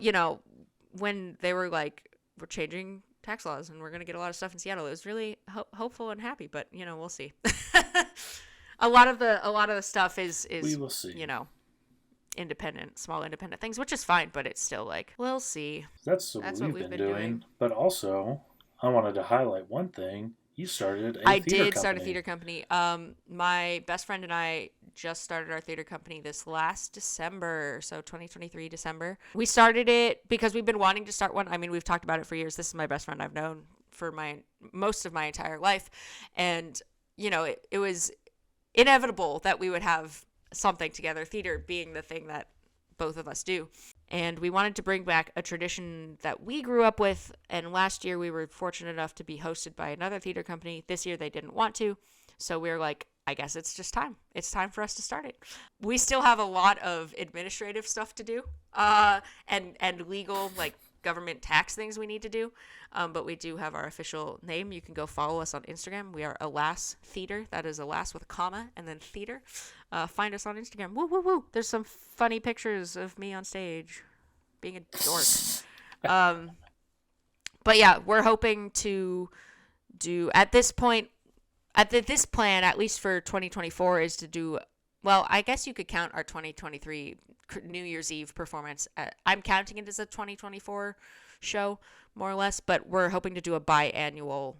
when they were like, we're changing tax laws and we're gonna get a lot of stuff in Seattle, it was really hopeful and happy. But we'll see. a lot of the stuff is we will see. Small independent things, which is fine, but it's still like, we'll see. That's what we've been doing. But also, I wanted to highlight one thing. You started a theater company. I did start a theater company. My best friend and I just started our theater company this last December, so 2023 December. We started it because we've been wanting to start one. I mean, we've talked about it for years. This is my best friend I've known for most of my entire life, and it was inevitable that we would have something together, theater being the thing that both of us do. And we wanted to bring back a tradition that we grew up with, and last year we were fortunate enough to be hosted by another theater company. This year they didn't want to, so we were like, I guess it's just time. It's time for us to start it. We still have a lot of administrative stuff to do, and legal, like government tax things we need to do, but we do have our official name. You can go follow us on Instagram. We are Alas Theater. That is Alas with a comma and then theater. Find us on Instagram. Woo, woo, woo. There's some funny pictures of me on stage being a dork. But yeah, we're hoping to do, at this point, this plan, at least for 2024, is to do, well, I guess you could count our 2023 New Year's Eve performance. I'm counting it as a 2024 show, more or less, but we're hoping to do a biannual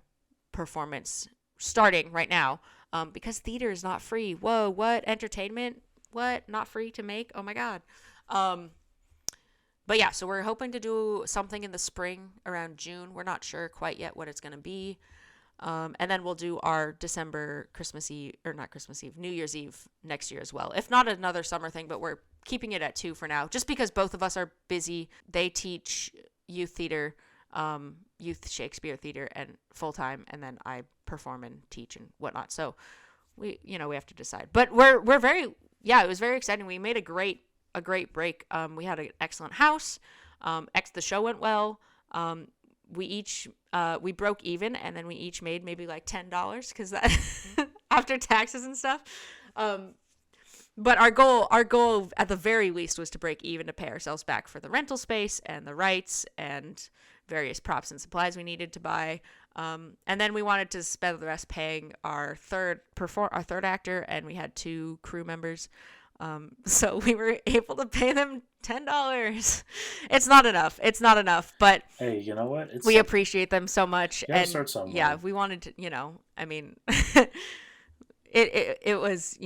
performance starting right now, because theater is not free. Whoa, what? Entertainment? What? Not free to make? Oh my God. But yeah, so we're hoping to do something in the spring around June. We're not sure quite yet what it's going to be. And then we'll do our December New Year's Eve next year as well. If not another summer thing, but we're keeping it at 2 for now, just because both of us are busy. They teach youth theater, youth Shakespeare theater, and full time, and then I perform and teach and whatnot. So we have to decide. But it was very exciting. We made a great break. We had an excellent house. The show went well. We broke even, and then we each made maybe like $10, because that after taxes and stuff. But our goal at the very least was to break even, to pay ourselves back for the rental space and the rights and various props and supplies we needed to buy. And then we wanted to spend the rest paying our third actor, and we had 2 crew members. So we were able to pay them $10. It's not enough, but hey, you know what? We appreciate them so much. And start somewhere. Yeah, we wanted to, I mean, it was,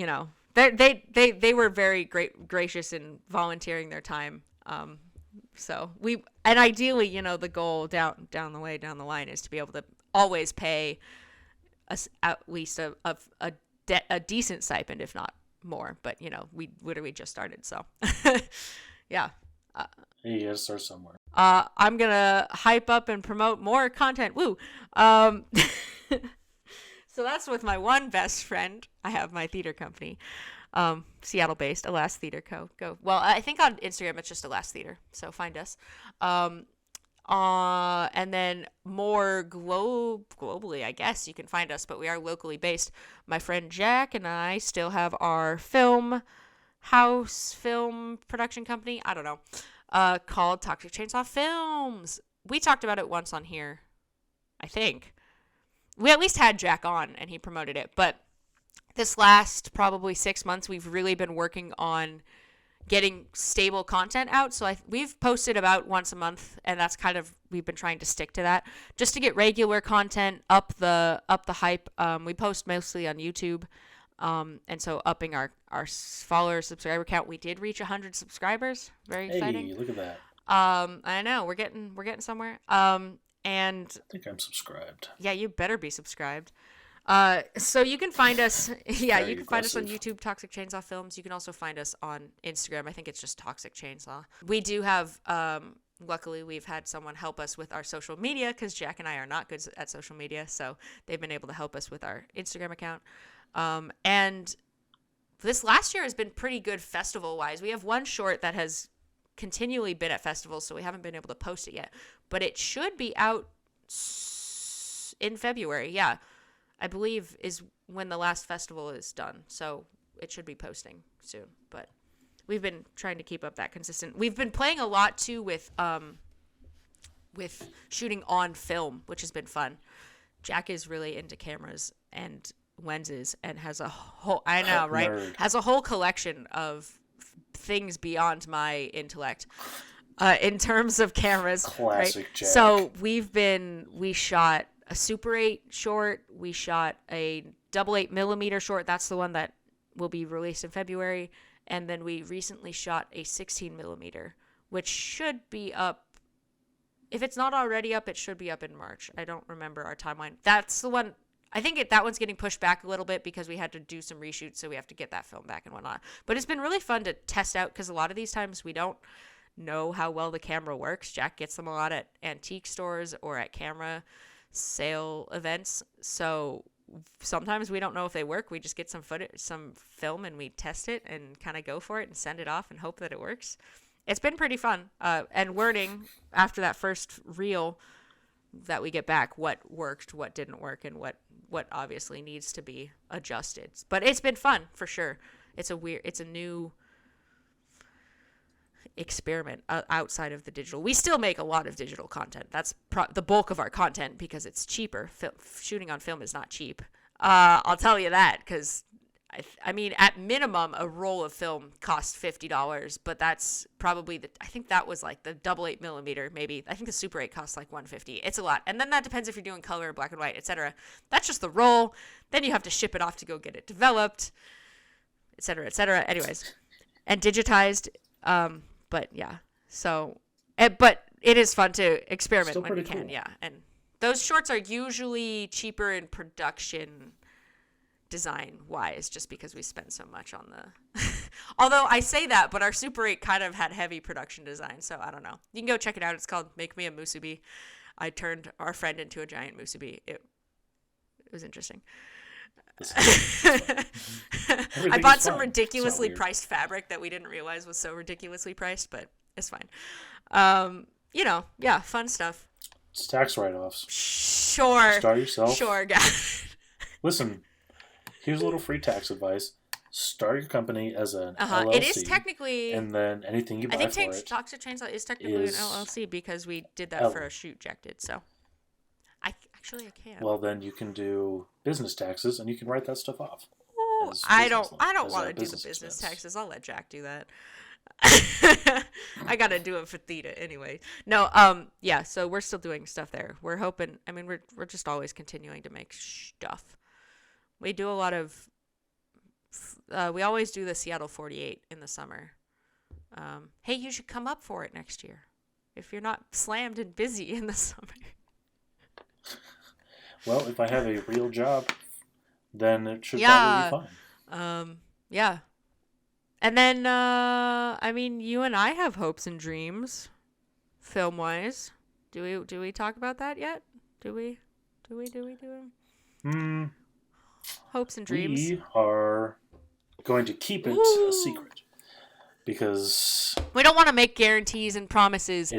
they were very gracious in volunteering their time. So ideally, the goal down the line is to be able to always pay us at least a decent stipend, if not more. But we literally just started, so yeah. You gotta start somewhere. I'm gonna hype up and promote more content. Woo. So that's with my one best friend. I have my theater company, Seattle based, Alas Theater Co. Go. Well, I think on Instagram it's just Alas Theater, so find us. And then more globally, I guess you can find us, but we are locally based. My friend Jack and I still have our film production company, I don't know, called Toxic Chainsaw Films. We talked about it once on here, I think. we at least had Jack on and he promoted it. But this last probably 6 months, we've really been working on getting stable content out. So we've posted about once a month, and that's kind of, we've been trying to stick to that just to get regular content up the hype. We post mostly on YouTube. And so upping our follower subscriber count. We did reach 100 subscribers. Very exciting. Hey, look at that. I know we're getting somewhere. And I think I'm subscribed. Yeah, you better be subscribed. So you can find us. Yeah, you can find us on YouTube, Toxic Chainsaw Films. You can also find us on Instagram. I think it's just Toxic Chainsaw. We do have. Luckily, we've had someone help us with our social media because Jack and I are not good at social media, so they've been able to help us with our Instagram account. And this last year has been pretty good festival-wise. We have one short that has continually been at festivals, so we haven't been able to post it yet. But it should be out in February, yeah. I believe is when the last festival is done. So it should be posting soon. But we've been trying to keep up that consistent. We've been playing a lot, too, with shooting on film, which has been fun. Jack is really into cameras and lenses and has a whole, I know, right? Nerd. Has a whole collection of things beyond my intellect in terms of cameras. Classic right? Jack. So we shot a Super 8 short. We shot a double 8mm short. That's the one that will be released in February. And then we recently shot a 16mm, which should be up. If it's not already up, it should be up in March. I don't remember our timeline. That's the one. I think that one's getting pushed back a little bit because we had to do some reshoots, so we have to get that film back and whatnot. But it's been really fun to test out because a lot of these times we don't know how well the camera works. Jack gets them a lot at antique stores or at camera sale events, so sometimes we don't know if they work. We just get some footage, some film, and we test it and kind of go for it and send it off and hope that it works. It's been pretty fun, and learning after that first reel that we get back what worked, what didn't work, and what obviously needs to be adjusted. But it's been fun for sure. It's a new experiment outside of the digital. We still make a lot of digital content. That's the bulk of our content because it's cheaper. Shooting on film is not cheap. I'll tell you that because I mean, at minimum, a roll of film costs $50, but that's probably I think that was like the double 8mm, maybe. I think the Super 8 costs like $150. It's a lot. And then that depends if you're doing color, black and white, etc. That's just the roll. Then you have to ship it off to go get it developed, etc., etc. Anyways, and digitized. But yeah, so, but it is fun to experiment Still when you pretty can, cool. yeah. And those shorts are usually cheaper in production design wise, just because we spend so much on the, although I say that, but our Super 8 kind of had heavy production design, so I don't know. You can go check it out. It's called Make Me a Musubi. I turned our friend into a giant musubi. It was interesting. I bought some ridiculously priced fabric that we didn't realize was so ridiculously priced, but it's fine. Yeah, fun stuff. It's tax write-offs. Sure. Start yourself. Sure, guys. Listen, here's a little free tax advice. Start your company as an LLC. It is technically, and then anything you buy I for think it. Toxic Chainsaw is technically an LLC because we did that for a shoot Jack did. So, I can. Well, then you can do business taxes, and you can write that stuff off. Ooh, I don't want to do the business taxes. I'll let Jack do that. I gotta do it for Theta anyway. No, yeah. So we're still doing stuff there. We're hoping. I mean, we're just always continuing to make stuff. We do a lot of. We always do the Seattle 48 in the summer. Hey, you should come up for it next year, if you're not slammed and busy in the summer. Well, if I have a real job, then it should probably be fine. Yeah. And then, I mean, you and I have hopes and dreams, film-wise. Do we talk about that yet? Do we? Hopes and dreams. We are going to keep it a secret because we don't want to make guarantees and promises.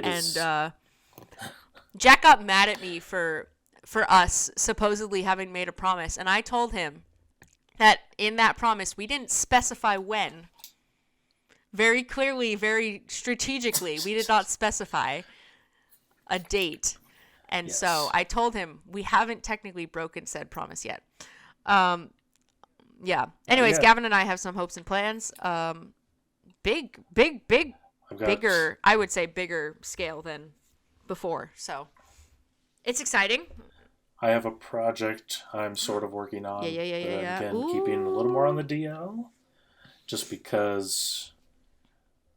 Jack got mad at me for us supposedly having made a promise, and I told him that in that promise we didn't specify when. Very clearly, very strategically, we did not specify a date. And Yes. so I told him we haven't technically broken said promise yet. Yeah. Anyways, yet. Gavin and I have some hopes and plans. Bigger, I would say bigger scale than before. So it's exciting. I have a project I'm sort of working on. Yeah. Again, keeping a little more on the DL, just because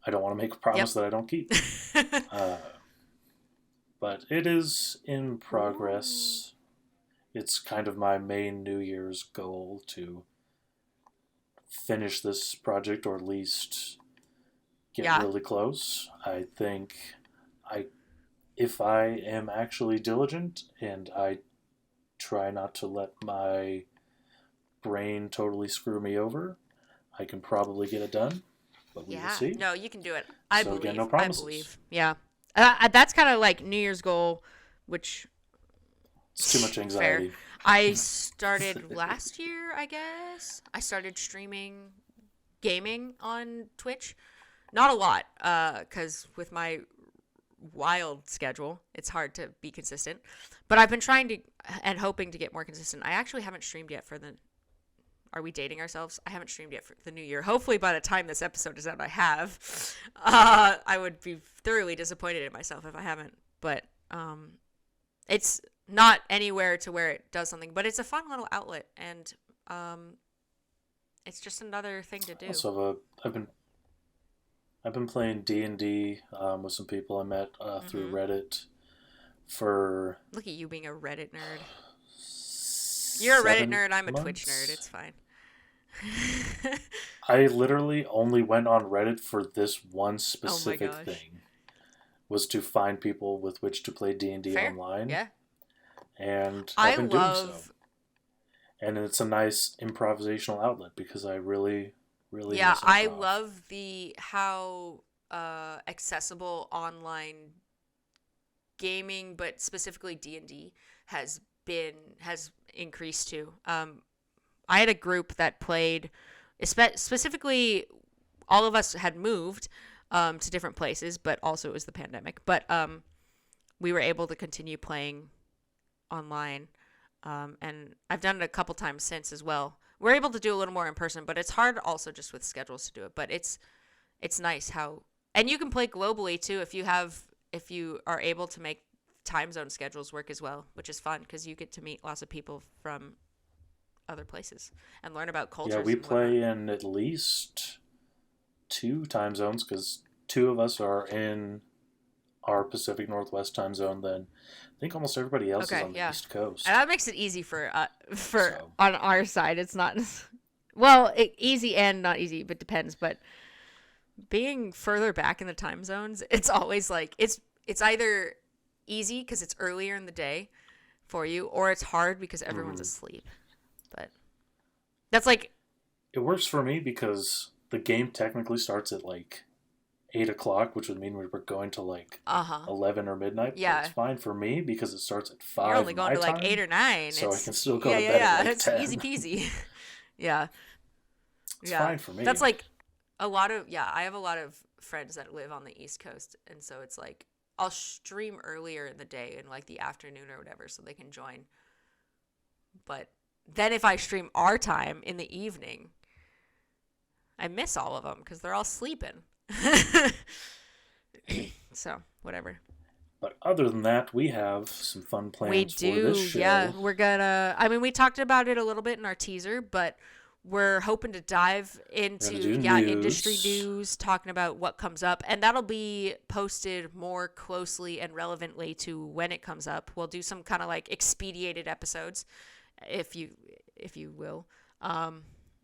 I don't want to make a promise that I don't keep. But it is in progress. It's kind of my main New Year's goal to finish this project, or at least get really close. I think if I am actually diligent and I try not to let my brain totally screw me over, I can probably get it done. But we will see. No, you can do it. I believe. Again, no promises. I believe. Yeah. That's kind of like New Year's goal, which it's too much anxiety. Fair. I started last year, I guess. I started streaming gaming on Twitch. Not a lot, because with my wild schedule, it's hard to be consistent. But I've been trying to and hoping to get more consistent. I actually haven't streamed yet for the... Are we dating ourselves? I haven't streamed yet for the new year. Hopefully by the time this episode is out, I have. I would be thoroughly disappointed in myself if I haven't. But it's not anywhere to where it does something. But it's a fun little outlet. And it's just another thing to do. Also, I've been playing D&D with some people I met through Reddit for... Look at you being a Reddit nerd. You're a Reddit nerd, I'm a Twitch nerd. It's fine. I literally only went on Reddit for this one specific thing. Was to find people with which to play D&D online. Yeah. And I've been doing so. And it's a nice improvisational outlet because I really I love how accessible online gaming, but specifically D&D has increased too. I had a group that played, specifically all of us had moved to different places, but also it was the pandemic. But we were able to continue playing online, and I've done it a couple times since as well. We're able to do a little more in person, but it's hard also just with schedules to do it. But it's nice how, and you can play globally too if you are able to make time zone schedules work as well, which is fun because you get to meet lots of people from other places and learn about cultures. Yeah, we play in at least 2 time zones because 2 of us are in our Pacific Northwest time zone. Then I think almost everybody else is on the East Coast. And that makes it easy for on our side. It's not easy and not easy, but depends. But being further back in the time zones, it's always like it's either easy because it's earlier in the day for you, or it's hard because everyone's asleep. But that's like... It works for me because the game technically starts at like 8 o'clock, which would mean we were going to like 11 or midnight. Yeah. But it's fine for me because it starts at 5. You're only going to like 8 or 9. So I can still go to bed at like 10. It's easy peasy. Yeah. It's fine for me. That's like a lot of... Yeah, I have a lot of friends that live on the East Coast. And so it's like I'll stream earlier in the day in like the afternoon or whatever so they can join. But then if I stream our time in the evening, I miss all of them because they're all sleeping. So, whatever. But other than that, we have some fun plans for this show. Yeah. We're gonna... I mean, we talked about it a little bit in our teaser, but we're hoping to dive into industry news, talking about what comes up, and that'll be posted more closely and relevantly to when it comes up. We'll do some kind of like expedited episodes, if you will.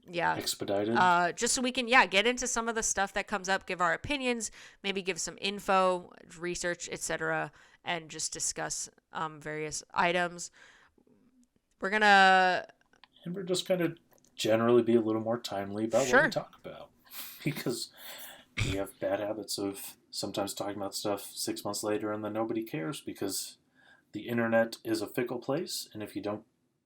Expedited. Just so we can get into some of the stuff that comes up, give our opinions, maybe give some info, research, etc., and just discuss various items. We're just gonna generally be a little more timely about what we talk about, because we have bad habits of sometimes talking about stuff 6 months later and then nobody cares because the internet is a fickle place, and if you don't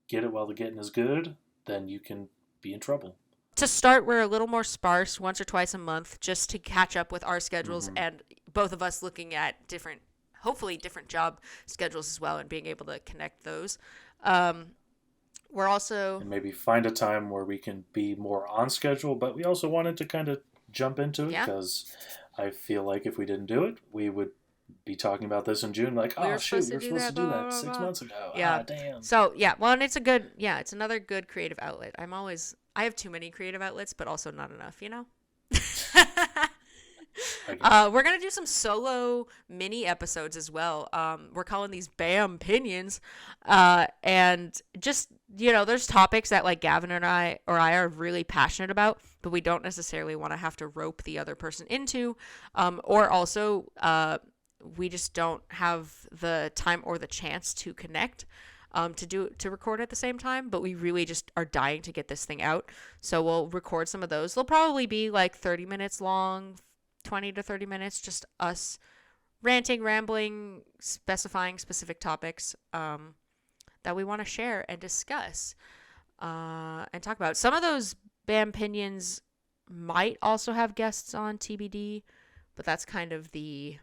get it while the getting is good, then you can be in trouble. To start, we're a little more sparse, once or twice a month, just to catch up with our schedules and both of us looking at different hopefully different job schedules as well, and being able to connect those. We're also And maybe find a time where we can be more on schedule, but we also wanted to kind of jump into it because I feel like if we didn't do it, we would be talking about this in June, like, we oh were shoot, supposed we to were do supposed that, to do blah, that blah, 6 blah. months ago. Yeah. Damn. So yeah, well, and it's another good creative outlet. I have too many creative outlets, but also not enough, you know. We're gonna do some solo mini episodes as well. We're calling these BAM opinions, and just, there's topics that like Gavin and I are really passionate about, but we don't necessarily want to have to rope the other person into, or also we just don't have the time or the chance to connect. To record at the same time, but we really just are dying to get this thing out. So we'll record some of those. They'll probably be like 30 minutes long, 20 to 30 minutes, just us ranting, rambling, specifying specific topics that we want to share and discuss and talk about. Some of those BAM opinions might also have guests on TBD, but that's kind of the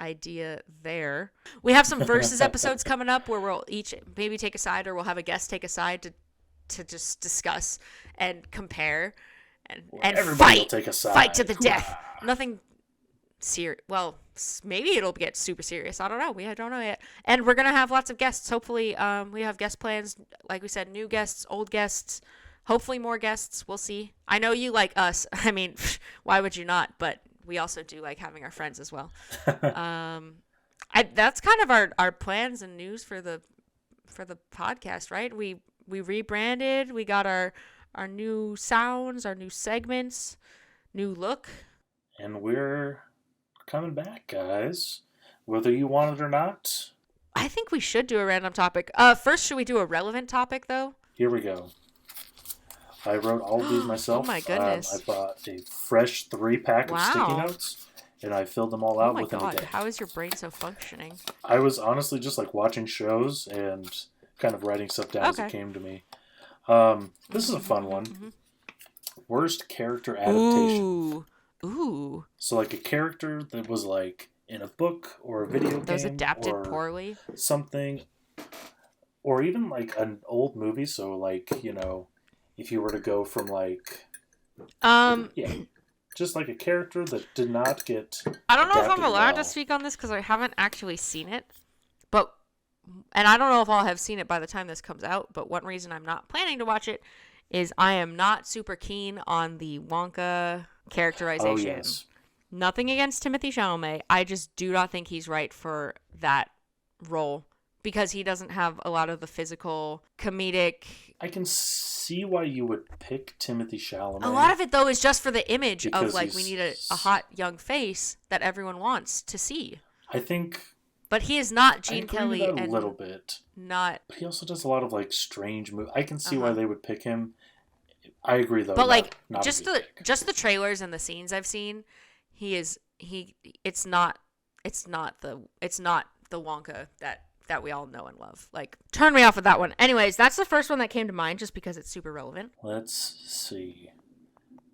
idea there. We have some versus episodes coming up where we'll each maybe take a side, or we'll have a guest take a side to just discuss and compare and everybody will fight take a side. Fight to the death. Nothing serious. Well, maybe it'll get super serious. I don't know. I don't know yet. And we're gonna have lots of guests. Hopefully, we have guest plans. Like we said, new guests, old guests. Hopefully, more guests. We'll see. I know you like us. I mean, why would you not? But we also do like having our friends as well. That's kind of our plans and news for the podcast, right? We rebranded. We got our new sounds, our new segments, new look. And we're coming back, guys. Whether you want it or not. I think we should do a random topic. First, should we do a relevant topic, though? Here we go. I wrote all of these myself. Oh my goodness. I bought a fresh 3-pack of sticky notes, and I filled them all out within a day. How is your brain so functioning? I was honestly just like watching shows and kind of writing stuff down as it came to me. This is a fun one. Worst character adaptation. Ooh. So like a character that was like in a book or a video game. That was adapted or poorly. Something. Or even like an old movie. So like, if you were to go from like... just like a character that did not get... I don't know if I'm allowed to speak on this because I haven't actually seen it. And I don't know if I'll have seen it by the time this comes out, but one reason I'm not planning to watch it is I am not super keen on the Wonka characterization. Oh, yes. Nothing against Timothée Chalamet. I just do not think he's right for that role because he doesn't have a lot of the physical, comedic... I can see why you would pick Timothée Chalamet. A lot of it, though, is just for the image of, like, we need a hot, young face that everyone wants to see. I think... But he is not Gene Kelly. Kelly. A little bit. Not. But he also does a lot of like strange movies. I can see why they would pick him. I agree though. But not just the trailers and the scenes I've seen, it's not the Wonka that we all know and love. Like, turn me off with that one. Anyways, that's the first one that came to mind just because it's super relevant. Let's see.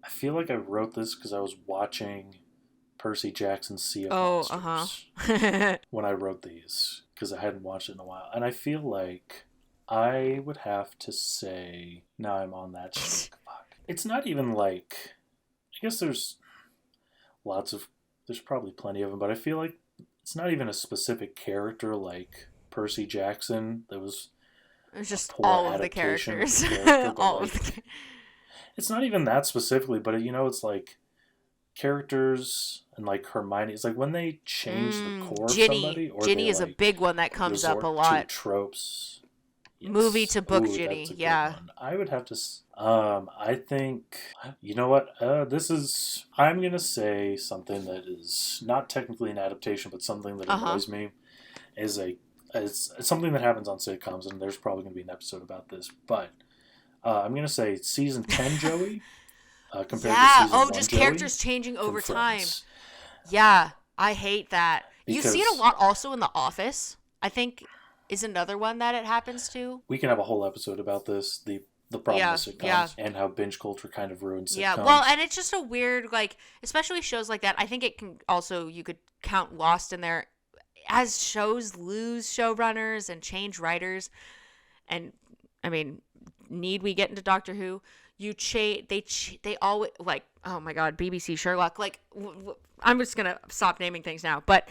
I feel like I wrote this because I was watching Percy Jackson's Sea of Monsters when I wrote these because I hadn't watched it in a while. And I feel like I would have to say, now I'm on that streak. It's not even like, I guess there's probably plenty of them, but I feel like it's not even a specific character like Percy Jackson that was it's just all of the characters. It's not even that specifically, but it's like characters and like Hermione. It's like when they change the core of somebody, or Ginny is a big one that comes up a lot. Tropes. Yes. Movie to book Ginny, yeah. I would have to. I think you know what. I'm gonna say something that is not technically an adaptation, but something that annoys me. It's something that happens on sitcoms, and there's probably gonna be an episode about this. But I'm gonna say season 10 Joey. Compared to season 1 just Joey characters changing over time. Friends. Yeah, I hate that. Because you see it a lot also in The Office. I think is another one that it happens to. We can have a whole episode about this. The problem with sitcoms and how binge culture kind of ruins sitcoms. Yeah, well, and it's just a weird, like, especially shows like that. I think it can also, you could count Lost in there. as shows lose showrunners and change writers, and I mean, need we get into Doctor Who? They always, like, oh my god, BBC Sherlock, like I'm just gonna stop naming things now, but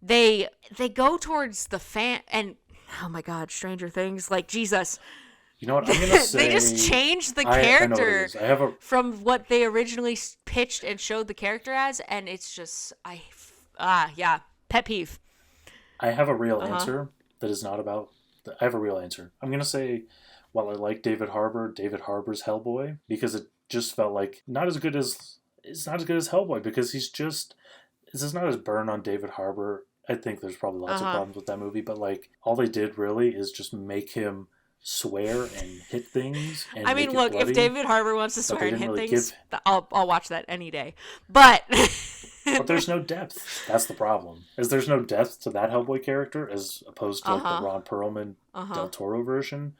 they go towards the fan, and oh my god, Stranger Things, like, Jesus. You know what I'm gonna say? They just changed the I know what it character is. I have a from what they originally pitched and showed the character as, and it's just yeah, pet peeve. I have a real answer that is not about. I have a real answer. I'm gonna say, while I like David Harbour's Hellboy, because it just felt like it's not as good as Hellboy, because this is not as burn on David Harbour. I think there's probably lots of problems with that movie, but like all they did really is just make him swear and hit things. And I mean, look, bloody, if David Harbour wants to swear and hit really things, I'll watch that any day. But but there's no depth. That's the problem. Is there's no depth to that Hellboy character as opposed to like the Ron Perlman Del Toro version,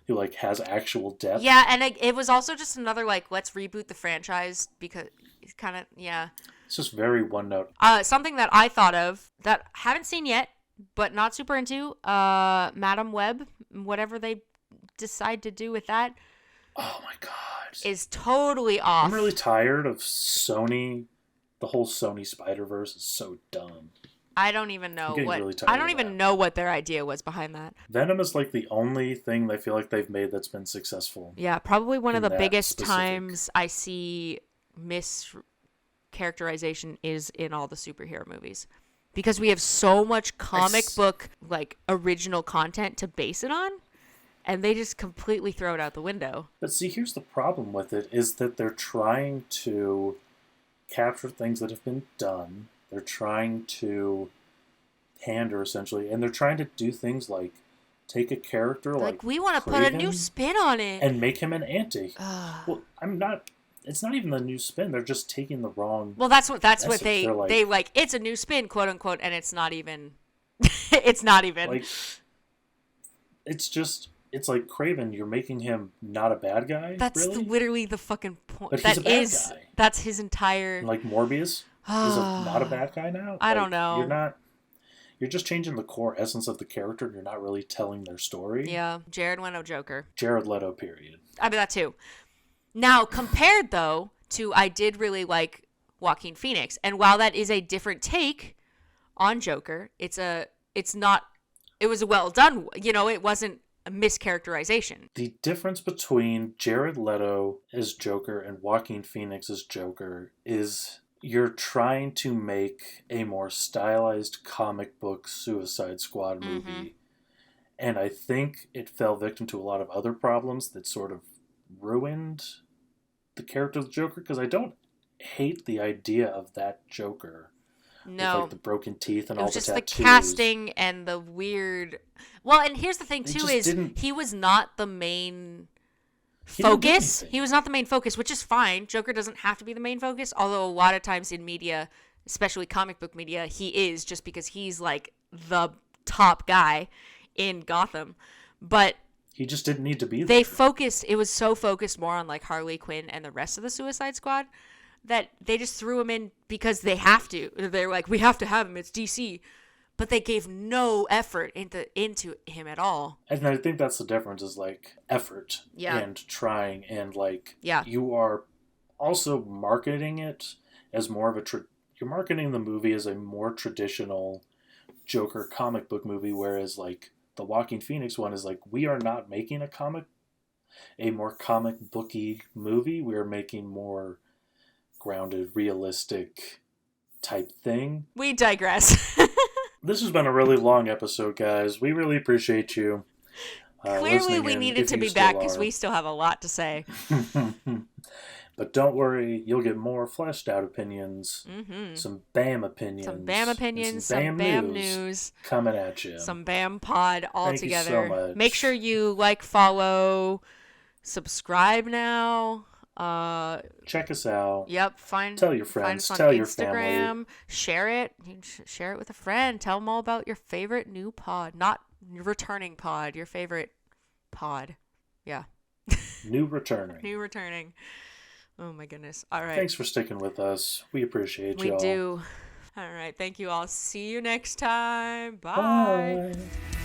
who like has actual depth. Yeah, and it was also just another like, let's reboot the franchise, because it's kind of, yeah. It's just very one note. Something that I thought of that I haven't seen yet, but not super into, Madam Web, whatever they decide to do with that. Oh my god. Is totally off. I'm really tired of Sony. The whole Sony Spider-Verse is so dumb. I don't even know really I don't even know what their idea was behind that. Venom is like the only thing they feel like they've made that's been successful. Yeah, probably one of the biggest times I see mischaracterization is in all the superhero movies. Because we have so much comic book, like, original content to base it on, and they just completely throw it out the window. But see, here's the problem with it, is that they're trying to capture things that have been done. They're trying to pander, essentially, and they're trying to do things like take a character like we want to put a new spin on it and make him an anti. Well, it's not even the new spin. They're just taking the wrong. Well, that's what they like. It's a new spin, quote unquote, and it's not even. It's not even. Like, it's like Kraven. You're making him not a bad guy. That's really? Literally the fucking point. But he's a bad guy. That's his entire. And like Morbius is not a bad guy now. I don't know. You're not. You're just changing the core essence of the character, and you're not really telling their story. Yeah, Jared Leto Joker. Jared Leto, period. I mean, that too. Now, compared, though, to I did really like Joaquin Phoenix. And while that is a different take on Joker, it was a well done, it wasn't a mischaracterization. The difference between Jared Leto as Joker and Joaquin Phoenix as Joker is you're trying to make a more stylized comic book Suicide Squad movie. Mm-hmm. And I think it fell victim to a lot of other problems that sort of ruined the character of the Joker, because I don't hate the idea of that Joker. No. With like the broken teeth and all the tattoos. It was just the casting and the weird... Well, and here's the thing, too, is he was not the main focus. He was not the main focus, which is fine. Joker doesn't have to be the main focus, although a lot of times in media, especially comic book media, he is, just because he's like the top guy in Gotham. But he just didn't need to be there. It was so focused more on like Harley Quinn and the rest of the Suicide Squad that they just threw him in because they have to. They're like, we have to have him, it's DC. But they gave no effort into him at all. And I think that's the difference, is like effort and trying, and like you are also marketing it as more of you're marketing the movie as a more traditional Joker comic book movie, whereas like the Joaquin Phoenix one is like, we are not making a more comic booky movie. We are making more grounded, realistic type thing. We digress. This has been a really long episode, guys. We really appreciate you. Clearly, we needed to be back because we still have a lot to say. But don't worry, you'll get more fleshed out opinions, some BAM opinions, some BAM news coming at you. Some BAM pod all Thank together. You so much. Make sure you like, follow, subscribe now. Check us out. Yep. Tell your friends. Find us on Tell Instagram. Your family. Share it. Share it with a friend. Tell them all about your favorite new pod, not your returning pod. Your favorite pod. Yeah. New returning. New returning. Oh my goodness. All right. Thanks for sticking with us. We appreciate you. We do. All right. Thank you all. See you next time. Bye. Bye.